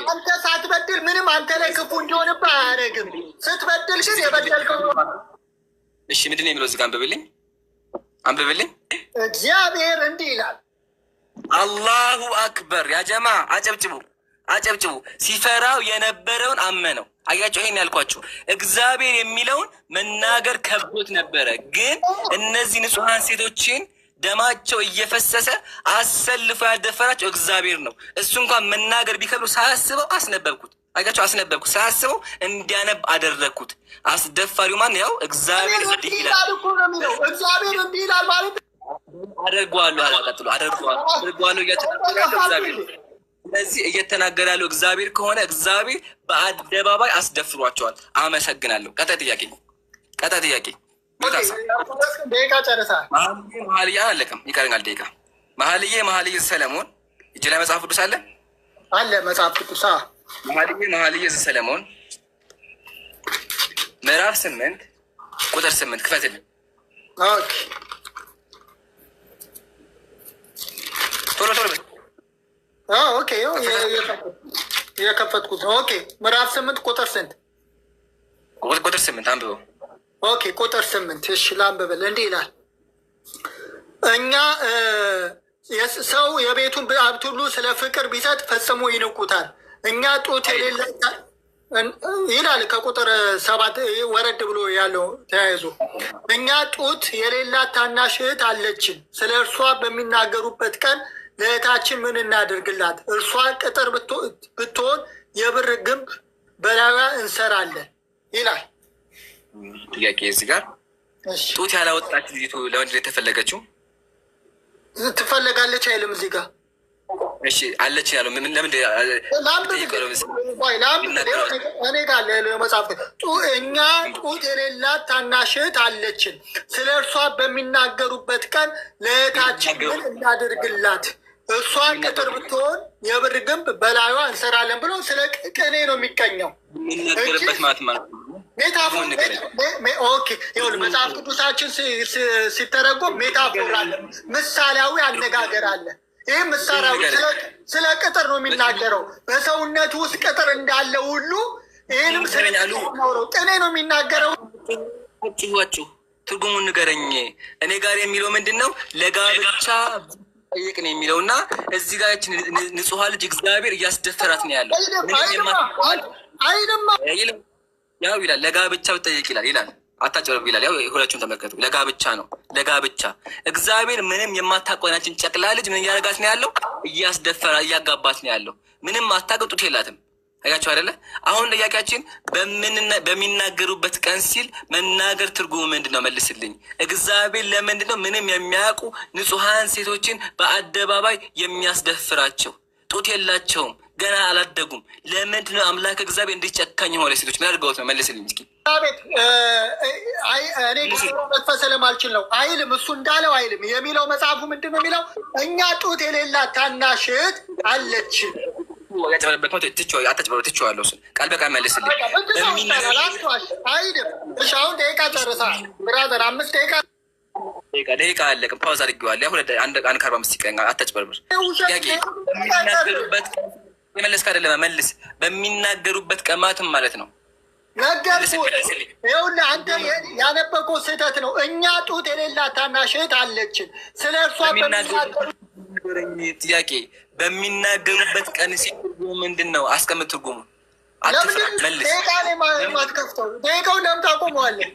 Speaker 5: አንተ ሳትበድል ምንም አንተ ላይ ክፉ እንዲሆንብህ አያደርግም። ስትበድል ግን የበደልከው።
Speaker 1: እሺ ምንድን ነው የሚለው? እዚህ ጋር አንብብልኝ።
Speaker 5: እግዚአብሔር እንዲህ ይላል።
Speaker 1: አላሁ አክበር። ያጀማ አጨብጭቡ። ሲፈራው የነበረውን አመነው። አያቸው፣ ይሄን ያልኳችሁ እግዚአብሔር የሚለውን መናገር ከብዶት ነበረ። ግን እነዚህ ንጹሐን ሴቶችን ደማቸው እየፈሰሰ አሰልፎ ያልደፈራቸው እግዚአብሔር ነው። እሱ እንኳን መናገር ቢከብዱ ሳያስበው አስነበብኩት። አያቸው፣ አስነበብኩት፣ ሳያስበው እንዲያነብ አደረግኩት። አስደፋሪው ማን? ያው እግዚአብሔር እንዲህ ይላል።
Speaker 5: እግዚአብሔር እንዲህ ይላል ማለት
Speaker 1: አደርገዋለሁ። አላቀጥሎ አደርገዋለሁ እያተናገረ እግዚአብሔር። ስለዚህ እየተናገረ ያለው እግዚአብሔር ከሆነ እግዚአብሔር በአደባባይ አስደፍሯቸዋል። አመሰግናለሁ። ቀጣይ ጥያቄ
Speaker 5: ደቂቃ ጨርሳል።
Speaker 1: መኃልየ አላለቀም፣ ይቀረኛል ደቂቃ። መኃልየ ዘሰሎሞን እጅ ላይ መጽሐፍ ቅዱስ አለ
Speaker 5: መጽሐፍ ቅዱስ
Speaker 1: መኃልየ ዘሰሎሞን ምዕራፍ 8 ቁጥር 8 ክፈትልኝ። ቶሎ
Speaker 5: የከፈትኩት ምዕራፍ 8 ቁጥር ስንት?
Speaker 1: ቁጥር 8 አንብበው።
Speaker 5: ቁጥር 8 እሺ፣ ላንብብል። እንዲህ ይላል፣ እኛ ሰው የቤቱን ሀብት ሁሉ ስለ ፍቅር ቢሰጥ ፈጽሞ ይንቁታል። እኛ ጡት የሌለ ይላል። ከቁጥር 7 ወረድ ብሎ ያለው ተያይዞ እኛ ጡት የሌላት ታናሽ እህት አለችን። ስለ እርሷ በሚናገሩበት ቀን ለእህታችን ምን እናደርግላት? እርሷ ቅጥር ብትሆን የብር ግንብ በላዩዋ እንሰራለን ይላል።
Speaker 1: ጥያቄ እዚህ ጋር ጡት ያላወጣች ልጅቱ ለምንድን ነው የተፈለገችው?
Speaker 5: ትፈለጋለች አይልም እዚህ ጋር።
Speaker 1: እሺ አለች ያለው ምን? ለምን
Speaker 5: እኔ ጋር መጽሐፍ እኛ ጡት የሌላት ታናሽ እህት አለችን፣ ስለ እርሷ በሚናገሩበት ቀን ለእህታችን ምን እናድርግላት? እርሷ ቅጥር ብትሆን የብር ግንብ በላዩዋ እንሰራለን ብሎ ስለ ቅኔ ነው የሚቀኘው።
Speaker 1: የሚናገርበት ማለት ነው።
Speaker 5: መጽሐፍ ቅዱሳችን ሲተረጎም ሜታፎር አለ፣ ምሳሌያዊ አነጋገር አለ። ይህ ምሳሌያዊ ስለ ቅጥር ነው የሚናገረው። በሰውነት ውስጥ ቅጥር እንዳለ ሁሉ ይህንም ቅኔ ነው የሚናገረው።
Speaker 1: ትርጉሙን ንገረኝ። እኔ ጋር የሚለው ምንድን ነው? ለጋብቻ ጠየቅ ነው የሚለው እና እዚህ ጋር ንጹሐ ልጅ እግዚአብሔር እያስደፈራት ነው ያለው። ያው ይላል ለጋብቻ ብትጠይቅ ይላል አታጭበርብ ይላል። ያው ሁላችሁም ተመልከቱ። ለጋብቻ ነው፣ ለጋብቻ እግዚአብሔር ምንም የማታውቀው ያችን ጨቅላ ልጅ ምን እያደረጋት ነው ያለው? እያስደፈራ እያጋባት ነው ያለው። ምንም አታውቀው፣ ጡት የላትም። አያችሁ አይደለ? አሁን ጥያቄያችን በሚናገሩበት ቀን ሲል መናገር ትርጉሙ ምንድን ነው? መልስልኝ። እግዚአብሔር ለምንድን ነው ምንም የሚያውቁ ንጹሐን ሴቶችን በአደባባይ የሚያስደፍራቸው? ጡት የላቸውም፣ ገና አላደጉም። ለምንድን ነው አምላክ እግዚአብሔር እንዲጨካኝ የሆነ ሴቶች ምን አድርገውት ነው? መልስልኝ እስኪ።
Speaker 5: እኔ መጥፈ ስለማልችል ነው አይልም። እሱ እንዳለው አይልም። የሚለው መጽሐፉ ምንድን ነው የሚለው? እኛ ጡት የሌላት ታናሽ እህት አለችን።
Speaker 1: ትቼዋለሁ። እሱን ቃል በቃል መልስልኝ።
Speaker 5: አይልም። እሺ አሁን ደቂቃ ጨርሰሃል ብራዘር። 5
Speaker 1: ደቂቃ አለቅም። ፓውዝ አድርጌዋለሁ። አንድ ከ45 ይቀኛል። አታጭበርብር። የመለስክ አይደለም መልስ። በሚናገሩበት ቀማትም ማለት ነው
Speaker 5: ነገርኩህ። ይኸውልህ አንተ ያነበብከው ስህተት ነው። እኛ ጡት የሌላት ታናሽ እህት አለችን፣ ስለ እርሷ
Speaker 1: ጥያቄ በሚናገሩበት ቀን ሲል ምንድን ነው? አስቀምጥ ትርጉሙ።
Speaker 5: ማትከፍተው? ደቂቃውን ለምን ታቆመዋለህ?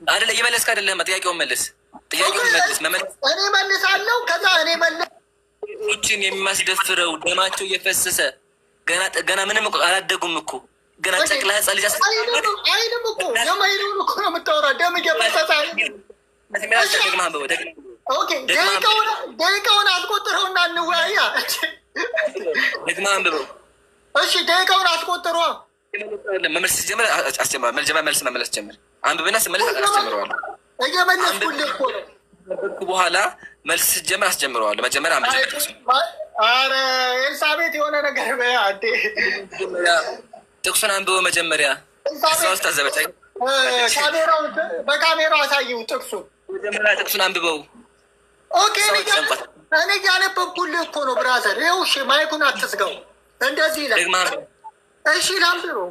Speaker 1: አይደለ እየመለስክ አይደለም። ጥያቄውን መልስ። ጥያቄውን መልስ።
Speaker 5: እኔ መልሳለሁ። ከዛ እኔ
Speaker 1: ችን የሚያስደፍረው ደማቸው እየፈሰሰ ገና ምንም አላደጉም እኮ ገና ጨቅላ ህፃን ልጅ
Speaker 5: አይልም እኮ የማይለውን እኮ ነው የምታወራው። ደም እየፈሰሰ ደቂቃውን አስቆጥረውና እንወያያ።
Speaker 1: ደግማ አንብበው።
Speaker 5: እሺ ደቂቃውን አስቆጥሯ።
Speaker 1: መመለስ ጀምር። መልስ መመለስ ጀምር። አንብብና ስመለስ አስጀምረዋለሁ።
Speaker 5: እየመለስኩልህ እኮ ነው።
Speaker 1: በኋላ መልስ ጀምር አስጀምረዋለሁ። መጀመሪያ
Speaker 5: ኧረ ኤልሳቤት የሆነ ነገር በያ እንዴ።
Speaker 1: ጥቅሱን አንብበው መጀመሪያ። ውስጥ አዘበጫኝ
Speaker 5: በካሜራው አሳየው ጥቅሱን።
Speaker 1: መጀመሪያ ጥቅሱን አንብበው።
Speaker 5: ኦኬ እኔ እያነበብኩልህ እኮ ነው ብራዘር። ይኸው እሺ ማይኩን አትስገው። እንደዚህ ይላል። እሺ ላንብበው።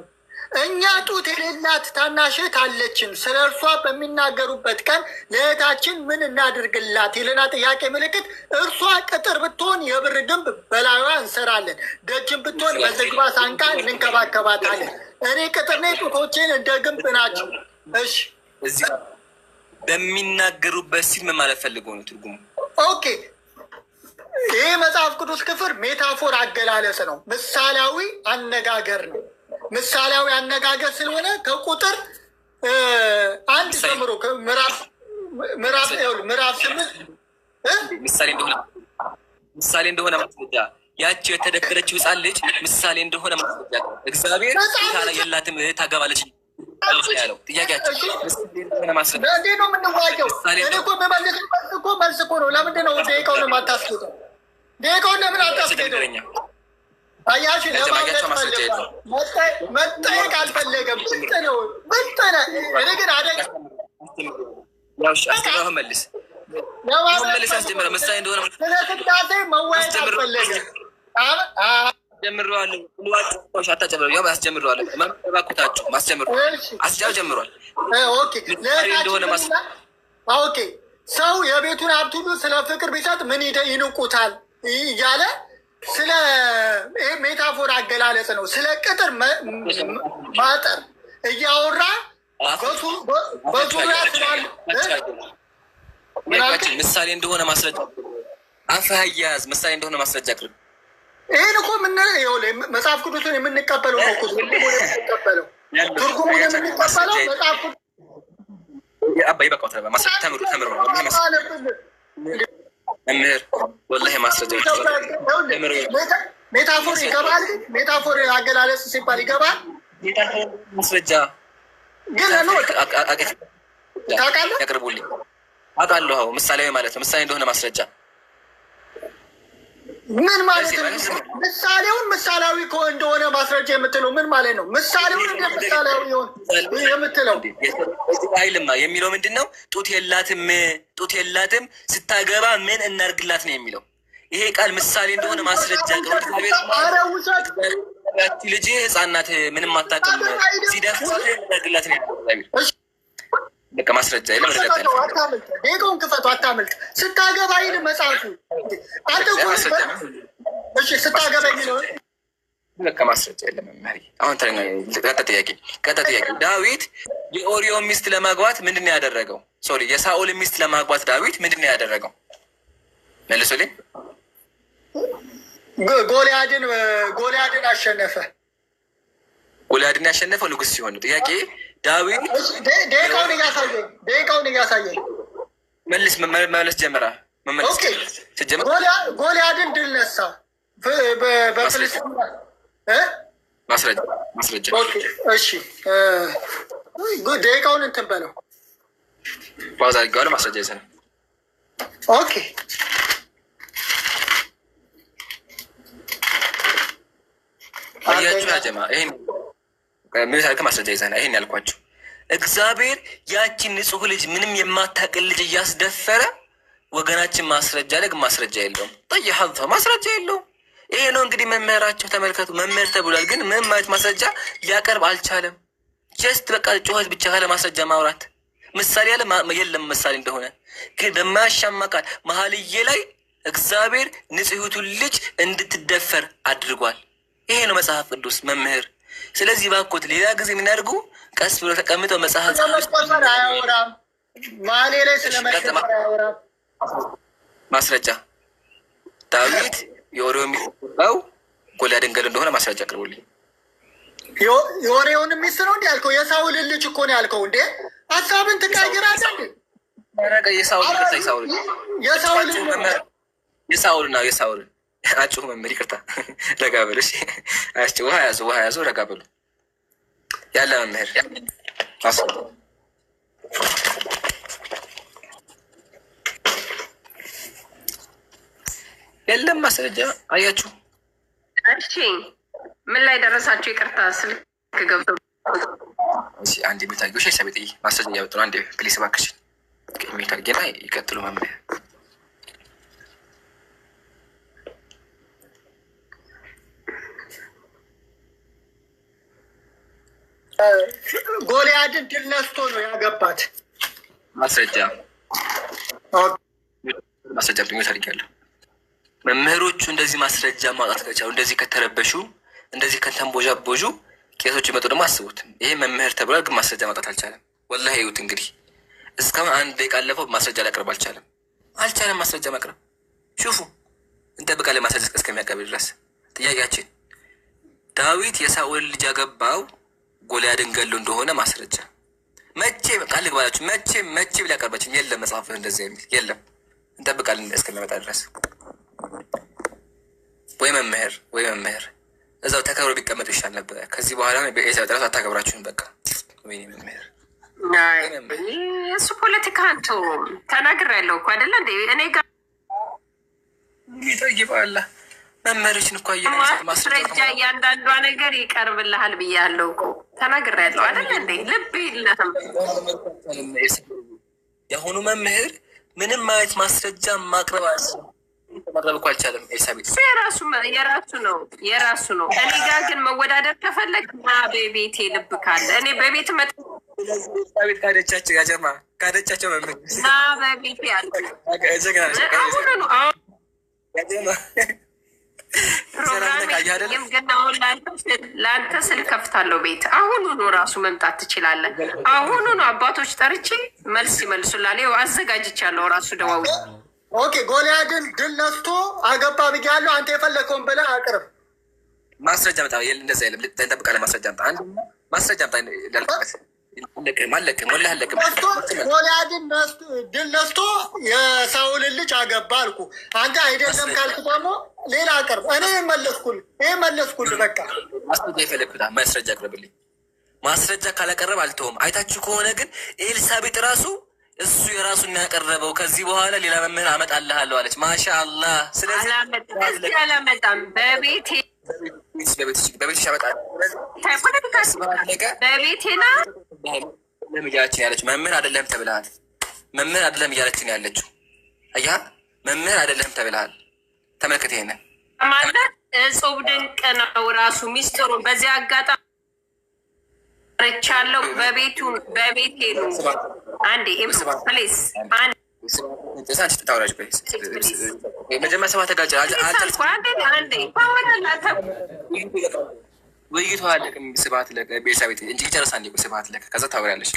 Speaker 5: እኛ ጡት የሌላት ታናሽ እህት አለችን። ስለ እርሷ በሚናገሩበት ቀን ለእህታችን ምን እናድርግላት ይልና ጥያቄ ምልክት። እርሷ ቅጥር ብትሆን የብር ግንብ በላዩዋ እንሰራለን፣ ደጅም ብትሆን በዝግባ ሳንቃ እንንከባከባታለን። እኔ ቅጥር ነኝ፣ ጡቶቼን እንደ ግንብ ናቸው። እሺ
Speaker 1: እዚህ በሚናገሩበት ሲል ምን ማለት ፈልገው ነው ትርጉሙ?
Speaker 5: ኦኬ ይህ መጽሐፍ ቅዱስ ክፍል ሜታፎር አገላለጽ ነው፣ ምሳሌያዊ አነጋገር ነው። ምሳሌያዊ አነጋገር ስለሆነ ከቁጥር አንድ ጀምሮ ምዕራፍ 8
Speaker 1: ምሳሌ እንደሆነ ማስረጃ ያቺው የተደፈረችው ህፃን ልጅ ምሳሌ እንደሆነ ማስረጃ እግዚአብሔር የላትም ታገባለች ያለው ጥያቄያቸው ማስረጃ
Speaker 5: እንዴት ነው የምንዋየው? እኔ እኮ በመልስበት እኮ መልስ እኮ ነው። ለምንድን ነው ደቂቃውን የማታስኬደው? ደቂቃውን ለምን አታስኬደው? አያሽ መጠየቅ አልፈለገም። ብልጥ ነው ብልጥ ነህ። እኔ ግን አደግ
Speaker 1: መልስ አስጀምረ ምሳሌ እንደሆነ
Speaker 5: ስለ ስላሴ መወያየት አልፈለገም።
Speaker 1: አስጀምረዋለሁ።
Speaker 5: ሰው የቤቱን ሀብት ሁሉ ስለ ፍቅር ቢሰጥ ምን ይንቁታል እያለ ስለ ሜታፎር አገላለጽ ነው። ስለ ቅጥር ማጠር እያወራ በዙሪያ ስላለ
Speaker 1: ምሳሌ እንደሆነ ማስረጃ አፍህ አያያዝ ምሳሌ እንደሆነ ማስረጃ ቅርብ።
Speaker 5: ይህን እኮ መጽሐፍ ቅዱስን የምንቀበለው ነው። የምንቀበለው ትርጉሙን የምንቀበለው መጽሐፍ ቅዱስ
Speaker 1: አባይ በቃ ተምሩ መምህር ወላሂ ማስረጃ
Speaker 5: ሜታፎር ይገባል። ሜታፎር አገላለጽ ሲባል ይገባል።
Speaker 1: ማስረጃ
Speaker 5: ግን ታውቃለህ፣
Speaker 1: ያቅርቡልኝ። አውቃለሁ። ምሳሌያዊ ማለት ነው። ምሳሌ እንደሆነ ማስረጃ
Speaker 5: ምን ማለት ነው? ምሳሌውን ምሳሌያዊ እንደሆነ ማስረጃ የምትለው ምን ማለት ነው? ምሳሌውን እንደ ምሳሌያዊ የምትለው
Speaker 1: አይልማ የሚለው ምንድን ነው? ጡት የላትም ስታገባ ምን እናርግላት ነው የሚለው። ይሄ ቃል ምሳሌ እንደሆነ ማስረጃ ልጅ ህፃናት ምንም አታውቅም ሲደፍራት እናርግላት ነው የሚለው። በቃ ማስረጃ
Speaker 5: ዴቆን ክፈቱ፣ አታምልጥ። ስታገባ ይል መጽሐፉ ስታገባ የሚለው
Speaker 1: በቃ ማስረጃ የለም። አሁን ቀጣ ጥያቄ ዳዊት የኦሪዮ ሚስት ለማግባት ምንድን ነው ያደረገው? ሶሪ የሳኦል ሚስት ለማግባት ዳዊት ምንድን ነው ያደረገው? መልሶልኝ።
Speaker 5: ጎልያድን አሸነፈ።
Speaker 1: ጎልያድን ያሸነፈው ንጉሥ ሲሆን ነው። ጥያቄ ዳዊት
Speaker 5: ደቂቃውን እያሳየኝ
Speaker 1: መመለስ ጀመራ።
Speaker 5: ጎልያድን ድል ነሳ በፍልስጤም።
Speaker 1: ማስረጃ
Speaker 5: እሺ ደቂቃውን እንትን በለው
Speaker 1: ባዛ አድርገዋል። ማስረጃ ይዘ ነው።
Speaker 5: ኦኬ
Speaker 1: አያችሁ ያጀማ ይሄን ማስረጃ ይዘና ይሄን ያልኳቸው እግዚአብሔር ያቺን ንጹሕ ልጅ ምንም የማታውቅን ልጅ እያስደፈረ ወገናችን ማስረጃ ለግ ማስረጃ የለውም። ጠይሐዘ ማስረጃ የለውም። ይሄ ነው እንግዲህ መምህራቸው። ተመልከቱ፣ መምህር ተብሏል፣ ግን ምንም ማለት ማስረጃ ሊያቀርብ አልቻለም። ጀስት በቃ ጩኸት ብቻ ካለ ማስረጃ ማውራት። ምሳሌ ያለ የለም ምሳሌ እንደሆነ ግን በማያሻማ ቃል መኃልየ ላይ እግዚአብሔር ንጽሕቱን ልጅ እንድትደፈር አድርጓል። ይሄ ነው መጽሐፍ ቅዱስ። መምህር ስለዚህ ባኮት ሌላ ጊዜ የምናደርጉ ቀስ ብሎ ተቀምጠው መጽሐፍ
Speaker 5: ስለመቆጠር አያወራም። ማሌ ላይ ስለመቆጠር አያወራም።
Speaker 1: ማስረጃ ዳዊት የኦሪዮ የሚቆጠው ጎልያድ እንገል እንደሆነ ማስረጃ አቅርቡልኝ።
Speaker 5: የኦሪዮን ሚስት ነው እንዲ ያልከው? የሳውልን ልጅ እኮ ነው ያልከው። እንዴ ሀሳብን ትቀይራለህ እንዴ?
Speaker 1: የሳውልን አጭሁ መምህር ይቅርታ፣ ረጋ በሉ እሺ። ውሃ ያዙ ረጋ በሉ። ያለ መምህር የለም ማስረጃ አያችሁ።
Speaker 6: እሺ ምን ላይ ደረሳችሁ? ይቅርታ ስልክ ገብቶ
Speaker 1: አንድ የሚታየው ሻይ ሰቤጥ ማስረጃ እያወጡ ነው። አንድ ፕሊስ እባክሽ የሚታርጌና ይቀጥሉ መምህር።
Speaker 5: ጎልያድን ድል ነስቶ ነው ያገባት።
Speaker 1: ማስረጃ ሚት አድርጊያለሁ። መምህሮቹ እንደዚህ ማስረጃ ማውጣት ከቻሉ፣ እንደዚህ ከተረበሹ፣ እንደዚህ ከተንቦዣቦዡ ቄሶች ይመጡ ደግሞ አስቡት። ይሄ መምህር ተብሏል፣ ግን ማስረጃ ማውጣት አልቻለም። ወላሂ ይዩት እንግዲህ እስካሁን አንድ ደቂቃ አለፈው፣ ማስረጃ ሊያቀርብ አልቻለም። ማስረጃ ማቅረብ ሹፉ፣ እንጠብቃለን ማስረጃ እስከሚያቀርብ ድረስ። ጥያቄያችን ዳዊት የሳኦል ልጅ ያገባው ጎልያድን ገሎ እንደሆነ ማስረጃ መቼ ቃል ልግባላችሁ፣ መቼ ሊያቀርባችን የለም። መጽሐፍ እንደዚህ የሚል የለም። እንጠብቃለን እስከሚያመጣ ድረስ። ወይ መምህር እዛው ተከብሮ ቢቀመጡ ይሻል ነበረ። ከዚህ በኋላ በኤሳጥራስ አታከብራችሁን። በቃ ወይ መምህር
Speaker 6: እሱ ፖለቲካ አንቱ ተናግሬያለሁ እኮ አይደለ እንዴ? እኔ ጋር
Speaker 1: ይጠይባላ መምህርሽን እኮ
Speaker 6: ማስረጃ እያንዳንዷ ነገር ይቀርብልሃል ብያለሁ እኮ ተናግሬያለሁ አይደለ እንዴ? ልብ ይለትም
Speaker 1: የአሁኑ መምህር ምንም አይነት ማስረጃ ማቅረብ እኮ አልቻለም። ኤልሳቤጥ
Speaker 6: የራሱ ነው። እኔ ጋር ግን መወዳደር ከፈለግ ና በቤቴ ልብ ካለ እኔ በቤት
Speaker 1: ኤልሳቤጥ ካደቻቸው መምህር
Speaker 6: ና በቤቴ አልኩ። ፕሮግራም ግን አሁን ለአንተ ስል ከፍታለሁ ቤት አሁኑኑ ራሱ መምጣት ትችላለህ። አሁኑኑ አባቶች ጠርቼ መልስ ይመልሱላል። ይኸው አዘጋጅቻለሁ ራሱ ደዋዊ
Speaker 5: ኦኬ። ጎልያድን ድል ነስቶ አገባ ብያለሁ። አንተ የፈለከውን ብለህ አቅርብ።
Speaker 1: ማስረጃ መጣ። እንደዛ የለም። እንጠብቃለን። ማስረጃ መጣ። አንድ ማስረጃ መጣ።
Speaker 5: ጎልያድን ድል ነስቶ የሳውልን ልጅ አገባ አልኩ። አንተ አይደለም ካልክ ደግሞ ሌላ አቅርብ። እኔ መለስኩልህ። በቃ
Speaker 1: ማስረጃ የፈለግኩት ማስረጃ አቅርብልኝ። ማስረጃ ካላቀረብ አልተውም። አይታችሁ ከሆነ ግን ኤልሳቤጥ ራሱ እሱ የራሱን ያቀረበው ከዚህ በኋላ ሌላ መምህር አመጣልሃለሁ አለች። ማሻአላህ። ስለዚህ
Speaker 6: አላመጣም
Speaker 1: በቤትሽ ያመጣል።
Speaker 6: በቤቴና
Speaker 1: እያለችን ያለችው መምህር አይደለም ተብልሃል። መምህር አይደለም እያለችን ያለችው አያ መምህር አይደለም ተብልሃል። ተመልከት ይሄንን
Speaker 6: ማለት እጹብ ድንቅ ነው ራሱ ሚስጥሩ። በዚህ አጋጣሚ ረቻለው በቤቴ ነው። አንዴ ፕሌስ አንዴ
Speaker 1: ታወራች መጀመሪያ ሰባት ተጋጭ ውይይቱ አለቅም። ስብሐት ለከ ቤተሰቤት እንጂ ጨረሳ እንዲ ስብሐት ለከ ከዛ ታወሪያለሽ።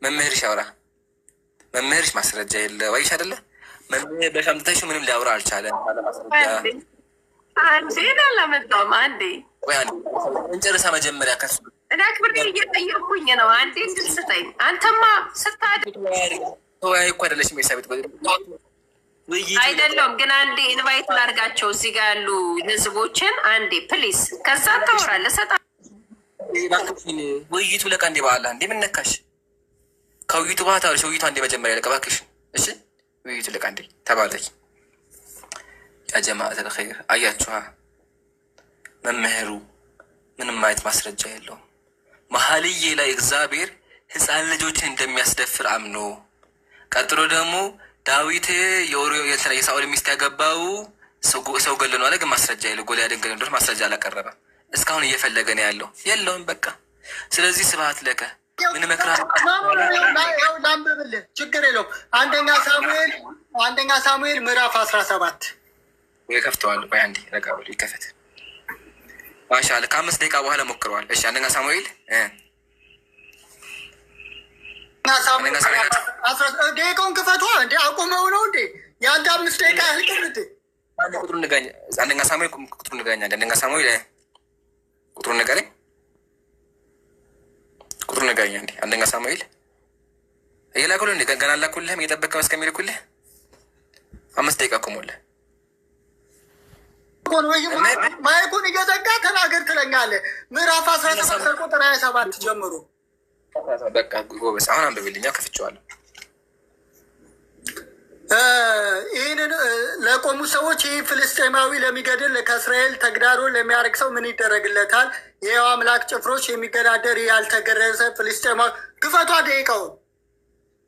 Speaker 1: መምህርሽ አውራ። መምህርሽ ማስረጃ የለ ወይሽ አይደለ? መምህር በሻምታሽ ምንም ሊያወራ አልቻለም።
Speaker 6: አንዴ ላመጣም አንዴ
Speaker 1: እንጨርሳ መጀመሪያ ከሱ
Speaker 6: እኔ አክብሬ እየጠየኩኝ ነው። አንዴ ስስጠኝ። አንተማ ስታድግ
Speaker 1: ተወያይ እኮ አይደለሽም። ቤተሰቤት
Speaker 6: አይደለም ግን አንዴ ኢንቫይት ላድርጋቸው እዚህ ጋር ያሉ ህዝቦችን አንዴ ፕሊስ። ከዛ ታወራለህ።
Speaker 1: ውይይቱ ለቃ እንዴ በኋላ እንዴ ምን ነካሽ? ከውይይቱ በኋላ ታወራሽ። ውይይቱ አንዴ መጀመሪያ ለቃ እባክሽ። እሺ ውይይቱ ለቃ እንዴ ተባለች። ያ ጀማዓት አልኸይር አያችኋ፣ መምህሩ ምንም አይነት ማስረጃ የለውም። መሀልዬ ላይ እግዚአብሔር ህፃን ልጆችን እንደሚያስደፍር አምኖ ቀጥሎ ደግሞ ዳዊት የሳኦል ሚስት ያገባው ሰው ገሎ ነው አለ። ግን ማስረጃ የለ። ጎልያድን ገሎ እንደሆነ ማስረጃ አላቀረበ። እስካሁን እየፈለገ ነው ያለው። የለውም በቃ። ስለዚህ ስብሐት ለከ ምን መክራ
Speaker 5: ላንብብልህ፣ ችግር የለውም። አንደኛ ሳሙኤል ምዕራፍ 17
Speaker 1: ወይ ከፍተዋል። ቆይ አንዴ ረጋ ብሎ ይከፈት። ማሻአላ ከ5 ደቂቃ በኋላ ሞክረዋል። እሺ አንደኛ ሳሙኤል
Speaker 5: ደቂቃውን ክፈቷ እንዴ አቁመው ነው እንዴ የአንድ 5 ደቂቃ ያልቅም እንዴ
Speaker 1: ቁጥሩን ንገረኝ። አንደኛ ሳሙኤል ቁጥሩን ንገረኝ። አንደኛ ሳሙኤል ቁጥሩን ንገረኝ። ቁጥሩን ንገረኝ እንዴ አንደኛ ሳሙኤል እየላኩልህ እንዴ ገና አላኩልህም እየጠበቅከው እስከሚልኩልህ 5 ደቂቃ ቆሞልህ
Speaker 5: ማይኩን እየዘጋ ተናገር ትለኛለህ። ምዕራፍ 17 ቁጥር 27 ጀምሮ
Speaker 1: በቃ ጎበዝ አሁን አንብብልኛ ከፍቼዋለሁ።
Speaker 5: ይህንን ለቆሙ ሰዎች ይህ ፍልስጤማዊ ለሚገድል ከእስራኤል ተግዳሮ ለሚያደርግ ሰው ምን ይደረግለታል? ይኸው አምላክ ጭፍሮች የሚገዳደር ያልተገረዘ ፍልስጤማዊ ክፈቷ። ደቂቃውን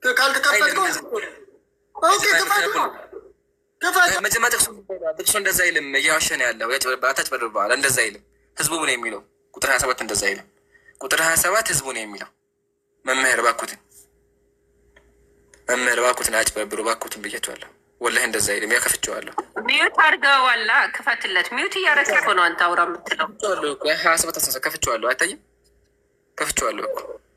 Speaker 5: ካልተከፈትከው
Speaker 1: መጀመሪያ ጥቅሱ እንደዛ አይልም። እያዋሸን ያለው አታጭበርብረዋል። እንደዛ አይልም። ህዝቡ ነው የሚለው ቁጥር 27 እንደዛ አይልም። ቁጥር 27 ህዝቡ ነው የሚለው። መምህር እባክዎትን አጭበርብሩ እባክዎትን ብያቸዋለሁ። ወላሂ እንደዛ አይልም። ያከፍቼዋለሁ።
Speaker 6: ሚዩት አድርገዋላ። ክፈትለት። ሚዩት እያደረክ እኮ ነው አንተ አውራ የምትለው።
Speaker 1: 27 ከፍቼዋለሁ። አይታይም? ከፍቼዋለሁ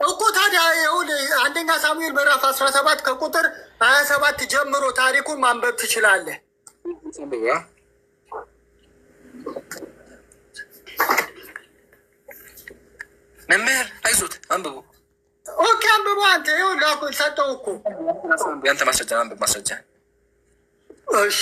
Speaker 5: እኮ ታዲያ ይኸውልህ አንደኛ ሳሙኤል ምዕራፍ 17 ከቁጥር 27 ጀምሮ ታሪኩን ማንበብ ትችላለህ።
Speaker 1: መምህር አይዞት አንብቡ።
Speaker 5: ኦኬ አንብቡ። አንተ ይኸውልህ ሰጠው እኮ
Speaker 1: ያንተ ማስረጃ አንብብ። ማስረጃ
Speaker 5: እሺ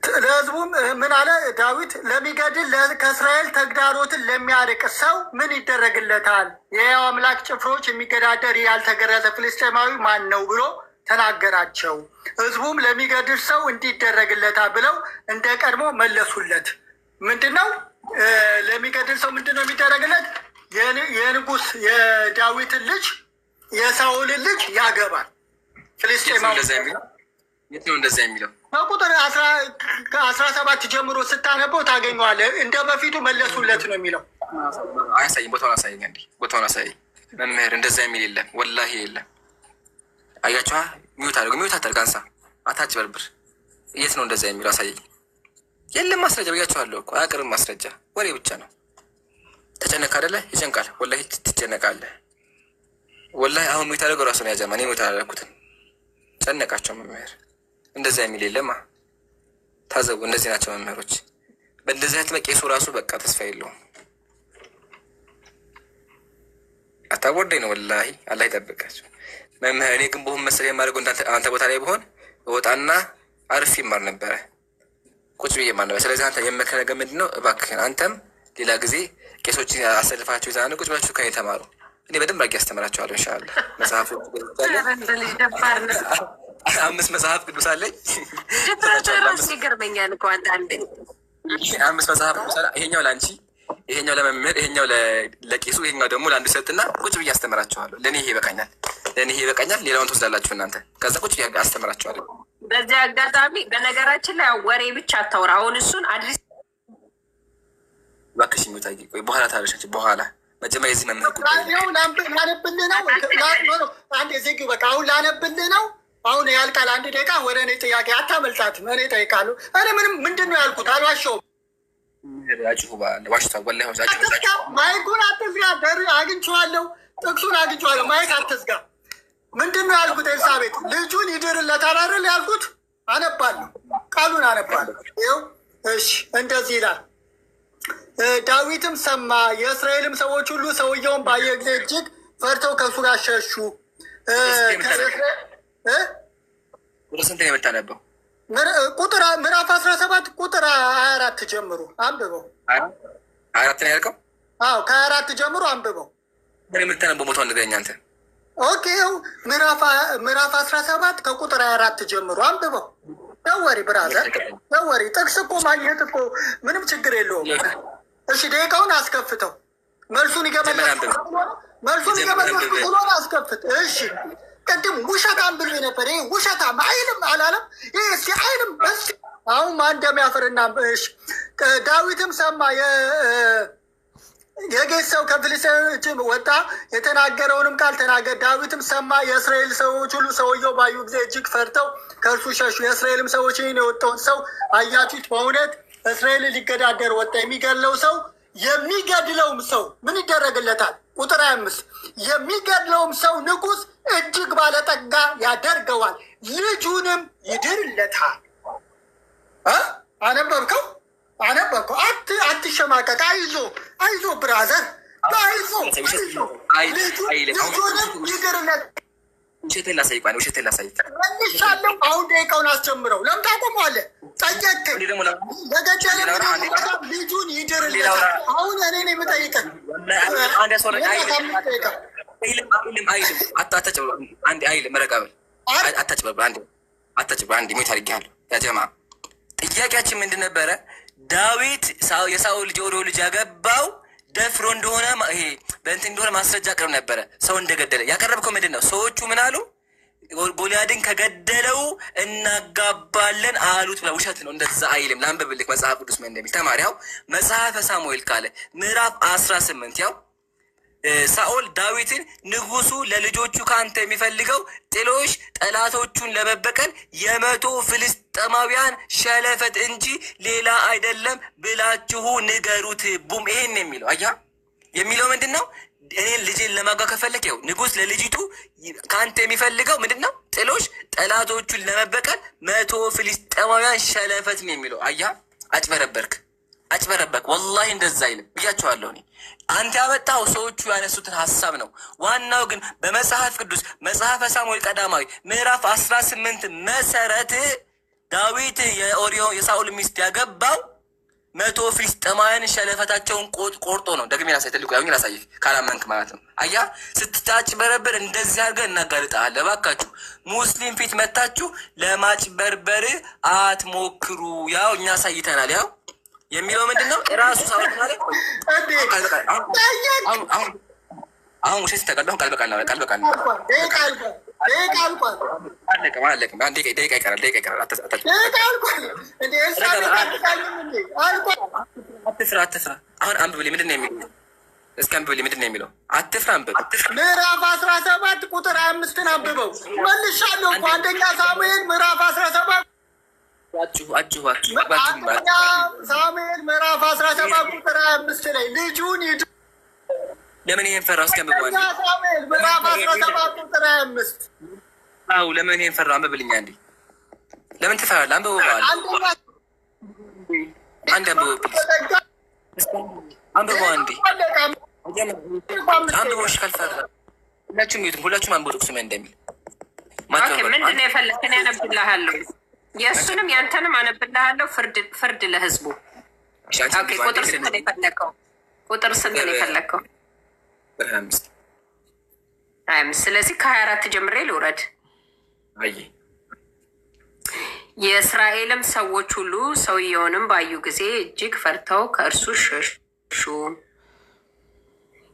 Speaker 5: ለህዝቡም ምን አለ ዳዊት? ለሚገድል ከእስራኤል ተግዳሮትን ለሚያርቅ ሰው ምን ይደረግለታል? የሕያው አምላክ ጭፍሮች የሚገዳደር ያልተገረዘ ፍልስጤማዊ ማን ነው ብሎ ተናገራቸው። ህዝቡም ለሚገድል ሰው እንዲደረግለታል ብለው እንደ ቀድሞ መለሱለት። ምንድን ነው ለሚገድል ሰው ምንድን ነው የሚደረግለት? የንጉስ የዳዊትን ልጅ የሳኦልን ልጅ ያገባል። ፍልስጤማዊ
Speaker 1: የት ነው እንደዛ የሚለው?
Speaker 5: ከቁጥር 17 ጀምሮ ስታነበው ታገኘዋለህ። እንደ በፊቱ መለሱለት ነው የሚለው።
Speaker 1: አያሳይም። ቦታውን አሳየኝ። እንዲ ቦታውን አሳየኝ መምህር። እንደዛ የሚል የለም፣ ወላሂ የለም። አያቸዋ ሚዩት አድርገው። ሚዩት አታድርግ፣ አንሳ፣ አታጭበርብር። የት ነው እንደዛ የሚለው? አሳየኝ። የለም ማስረጃ ብያቸዋለሁ እኮ። አያቅርም ማስረጃ፣ ወሬ ብቻ ነው። ተጨነቅ አይደለ? ይጨንቃል። ወላሂ ትጨነቃለህ። ወላሂ አሁን ሚዩት አድርገው። ራሱን ያዘማ። እኔ ሚዩት አላደረኩትም። ጨነቃቸው መምህር። እንደዛ የሚል የለማ። ታዘቡ። እንደዚህ ናቸው መምህሮች። በእንደዚህ አይነት መቄሱ ራሱ በቃ ተስፋ የለውም። አታወርደኝ ነው ወላሂ። አላህ ይጠብቃቸው መምህር። እኔ ግን በሆን መሰለኝ የማደርገው አንተ ቦታ ላይ በሆን እወጣና አርፌ ይማር ነበረ፣ ቁጭ ብዬ ይማር ነበር። ስለዚህ አንተ የመከረ ነገር ምንድን ነው? እባክህን አንተም ሌላ ጊዜ ቄሶች አሰልፋቸው ይዛን ቁጭ ብላችሁ ከኔ ተማሩ። እኔ በደንብ አድርጌ አስተምራቸዋለሁ። ኢንሻላህ መጽሐፉ 5 መጽሐፍ ቅዱስ አለኝ።
Speaker 6: ይገርመኛል እኮ አንዳንዴ
Speaker 1: 5 መጽሐፍ ቅዱስ አለ። ይሄኛው ለአንቺ፣ ይሄኛው ለመምህር፣ ይሄኛው ለቄሱ፣ ይሄኛው ደግሞ ለአንዱ ሰጥና ቁጭ ብዬ አስተምራቸዋለሁ። ለእኔ ይሄ ይበቃኛል። ሌላውን ትወስዳላችሁ እናንተ። ከዛ ቁጭ ብዬ አስተምራቸዋለሁ።
Speaker 6: በዚህ አጋጣሚ በነገራችን ላይ ወሬ ብቻ አታውራ። አሁን እሱን አድሪስ
Speaker 1: እባክሽ ሚታይ ቆይ፣ በኋላ ታረሻች። በኋላ መጀመሪያ የዚህ መምህር
Speaker 5: ላነብልህ ነው። አንድ ዜግ በቃ አሁን ላነብልህ ነው። አሁን ያልቃል። 1 ደቂቃ ወደ እኔ ጥያቄ አታመልጣትም። እኔ እጠይቃለሁ። እኔ ምንድን ነው ያልኩት? አልዋሸሁም። ማይኩን አትዝጋ። አግኝቼዋለሁ፣ ጥቅሱን አግኝቼዋለሁ። ማይክ አትዝጋ። ምንድን ነው ያልኩት? ኤልሳቤጥ ልጁን ይድርለታል አይደል ያልኩት? አነባለሁ፣ ቃሉን አነባለሁ። ይኸው እሺ፣ እንደዚህ ይላል። ዳዊትም ሰማ፣ የእስራኤልም ሰዎች ሁሉ ሰውየውን ባየ ጊዜ እጅግ ፈርተው ከእሱ ጋር ሸሹ።
Speaker 1: ወደ ስንት ነው የምታነበው?
Speaker 5: ቁጥር ምዕራፍ 17 ቁጥር 24 ጀምሮ አንብበው።
Speaker 1: 24 ነው ያልከው?
Speaker 5: አዎ ከ24 ጀምሮ አንብበው።
Speaker 1: ምን የምታነበው ቦታውን ንገረኝ አንተ።
Speaker 5: ኦኬ ምዕራፍ 17 ከቁጥር 24 ጀምሮ አንብበው። ደወሪ ብራዘር ደወሪ። ጥቅስ እኮ ማግኘት እኮ ምንም ችግር የለውም። እሺ ደቂቃውን አስከፍተው። መልሱን ይገመላል። ብሎን አስከፍት። እሺ ቅድም ውሸታም ብሎ ነበር። ይሄ ውሸታም አይልም አላለም? ይሄ እስኪ አይልም። እሺ አሁን ማን እንደሚያፍርና። እሺ ዳዊትም ሰማ የጌት ሰው ከፍልስጤሞች ወጣ፣ የተናገረውንም ቃል ተናገር። ዳዊትም ሰማ። የእስራኤል ሰዎች ሁሉ ሰውየው ባዩ ጊዜ እጅግ ፈርተው ከእርሱ ሸሹ። የእስራኤልም ሰዎች ይህን የወጣውን ሰው አያችሁት? በእውነት እስራኤልን ሊገዳደር ወጣ። የሚገድለው ሰው የሚገድለውም ሰው ምን ይደረግለታል? ቁጥር 25 የሚገድለውም ሰው ንጉሥ እጅግ ባለጠጋ ያደርገዋል፣ ልጁንም ይድርለታል። አነበብከው? አትሸማቀቅ። አይዞ ብራዘር፣ ልጁንም ይድርለት።
Speaker 1: ውሸቴን ላሳይቅ
Speaker 5: መልሻለሁ። አሁን ደቂቃውን አስጀምረው። ለምን ታቆመዋለህ? ጠየቅህ። ልጁን ይድርለታል። አሁን እኔ ነው የምጠይቀህ።
Speaker 1: ጥያቄያችን ምንድን ነበረ? ዳዊት የሳኦል ልጅ የኦሪዮ ልጅ ያገባው ደፍሮ እንደሆነ ይሄ በእንትን እንደሆነ ማስረጃ አቅርብ ነበረ። ሰው እንደገደለ ያቀረብከው ምንድን ነው? ሰዎቹ ምን አሉ? ጎልያድን ከገደለው እናጋባለን አሉት ብላ። ውሸት ነው፣ እንደዛ አይልም። ላንብብልህ መጽሐፍ ቅዱስ ምን እንደሚል ተማሪያው መጽሐፈ ሳሙኤል ካለ ምዕራፍ 18 ያው ሳኦል ዳዊትን ንጉሱ ለልጆቹ ከአንተ የሚፈልገው ጥሎሽ ጠላቶቹን ለመበቀል 100 ፍልስጤማውያን ሸለፈት እንጂ ሌላ አይደለም ብላችሁ ንገሩት። ቡም ይሄን የሚለው አያ የሚለው ምንድን ነው? እኔን ልጄን ለማጋ ከፈለግ ው ንጉስ ለልጅቱ ከአንተ የሚፈልገው ምንድን ነው? ጥሎሽ ጠላቶቹን ለመበቀል 100 ፍልስጤማውያን ሸለፈት ነው የሚለው። አያ አጭበረበርክ። ወላሂ እንደዛ አይልም ብያቸዋለሁ። እኔ አንተ ያመጣው ሰዎቹ ያነሱትን ሀሳብ ነው። ዋናው ግን በመጽሐፍ ቅዱስ መጽሐፈ ሳሙኤል ቀዳማዊ ምዕራፍ 18 መሰረት ዳዊት የሳኦል ሚስት ያገባው 100 ፍልስጤማውያን ሸለፈታቸውን ቆርጦ ነው። ደግሜ ላሳይ፣ ትልቁ ያውኝ ላሳይ ካላመንክ ማለት ነው። አያ ስትታጭበረበር እንደዚህ አድርገን እናጋልጣለን። እባካችሁ ሙስሊም ፊት መታችሁ ለማጭበርበር አትሞክሩ። ያው እኛ አሳይተናል። ያው የሚለው ምንድን ነው? ራሱ ሳኦል ማለት አሁን ውሸት ተቀደም ቃል በቃል ደቂቃ ይቀራል። አትፍራ። አሁን አንብብልኝ። ምንድን ነው የሚለው? እስኪ አንብብልኝ። ምንድን ነው የሚለው? አትፍራ። አንብብ።
Speaker 5: ምዕራፍ 17 ቁጥር 25 አንብበው። መልሻለሁ እኮ አንደኛ ሳሙኤል ምዕራፍ 17 አንደኛ ሳሙኤል ምዕራፍ 17 ቁጥር 25 ላይ ልጁን
Speaker 1: ለምን ይሄን ፈራ? እስከምባል
Speaker 5: ሳሙኤል ምዕራፍ 17 ቁጥር 25
Speaker 1: አው ለምን ይሄን ፈራ? አንብብልኝ አንዴ። ለምን ትፈራለህ? አንብበው ባል አንዴ አንብበው አንዴ አንብበው። እሺ ካልፈራ ሁላችሁም አንብበው። ጥቅሱ ምን እንደሚል
Speaker 6: ምንድን ነው የፈለግከን? ያነብልሃለሁ። የእሱንም ያንተንም አነብልሃለሁ። ፍርድ ለህዝቡ። ቁጥር ስንት ነው የፈለግከው? ቁጥር ስንት ነው የፈለግከው? 25። ስለዚህ ከ24 ጀምሬ ልውረድ። የእስራኤልም ሰዎች ሁሉ ሰውየውንም ባዩ ጊዜ እጅግ ፈርተው ከእርሱ ሸሹ።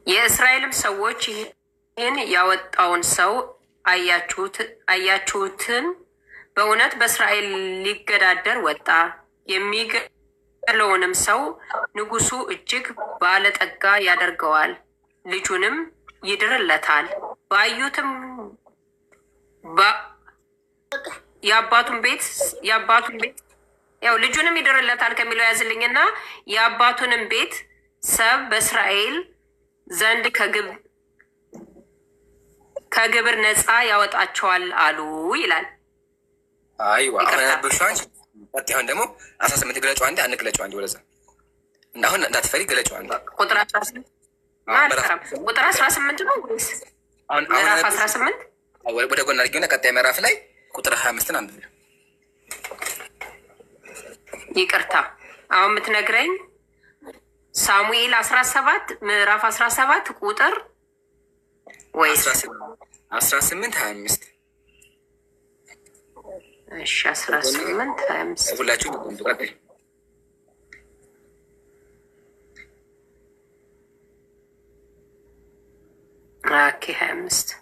Speaker 6: የእስራኤልም ሰዎች ይህን ያወጣውን ሰው አያችሁትን? በእውነት በእስራኤል ሊገዳደር ወጣ። የሚገድለውንም ሰው ንጉሱ እጅግ ባለጠጋ ያደርገዋል፣ ልጁንም ይድርለታል። ባዩትም የአባቱን ቤት ያው ልጁንም ይድርለታል ከሚለው ያዝልኝና የአባቱንም ቤት ሰብ በእስራኤል ዘንድ ከግብር ነፃ ያወጣቸዋል አሉ ይላል።
Speaker 1: አሁን ደግሞ 18 ግለጫው አንዴ አንግለጫው አንዴ ወደዛ አሁን እንዳትፈሪ ግለጫው አንዴ
Speaker 6: ቁጥር 18 ቁጥር 18 ነው ወይስ ምዕራፍ 18?
Speaker 1: ወደ ጎን አድርጊውና ቀጣይ ምዕራፍ ላይ ቁጥር 25ን አንብብ።
Speaker 6: ይቅርታ አሁን የምትነግረኝ ሳሙኤል 17 ምዕራፍ 17 ቁጥር ወይስ
Speaker 1: 18-25?
Speaker 6: እሺ 18-25
Speaker 1: ሁላችሁ ቀጣይ
Speaker 6: ኦኬ 25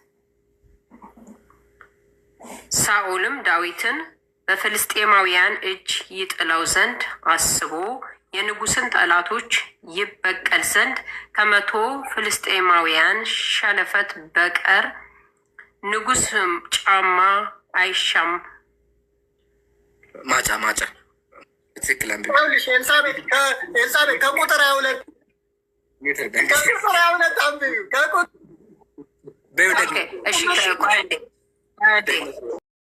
Speaker 6: ሳኦልም ዳዊትን በፍልስጤማውያን እጅ ይጥለው ዘንድ አስቦ የንጉሥን ጠላቶች ይበቀል ዘንድ 100 ፍልስጤማውያን ሸለፈት በቀር ንጉሥ ጫማ አይሻም።
Speaker 1: ማጫ ትክክል።
Speaker 5: ኤልሳቤጥ ከቁጥር 22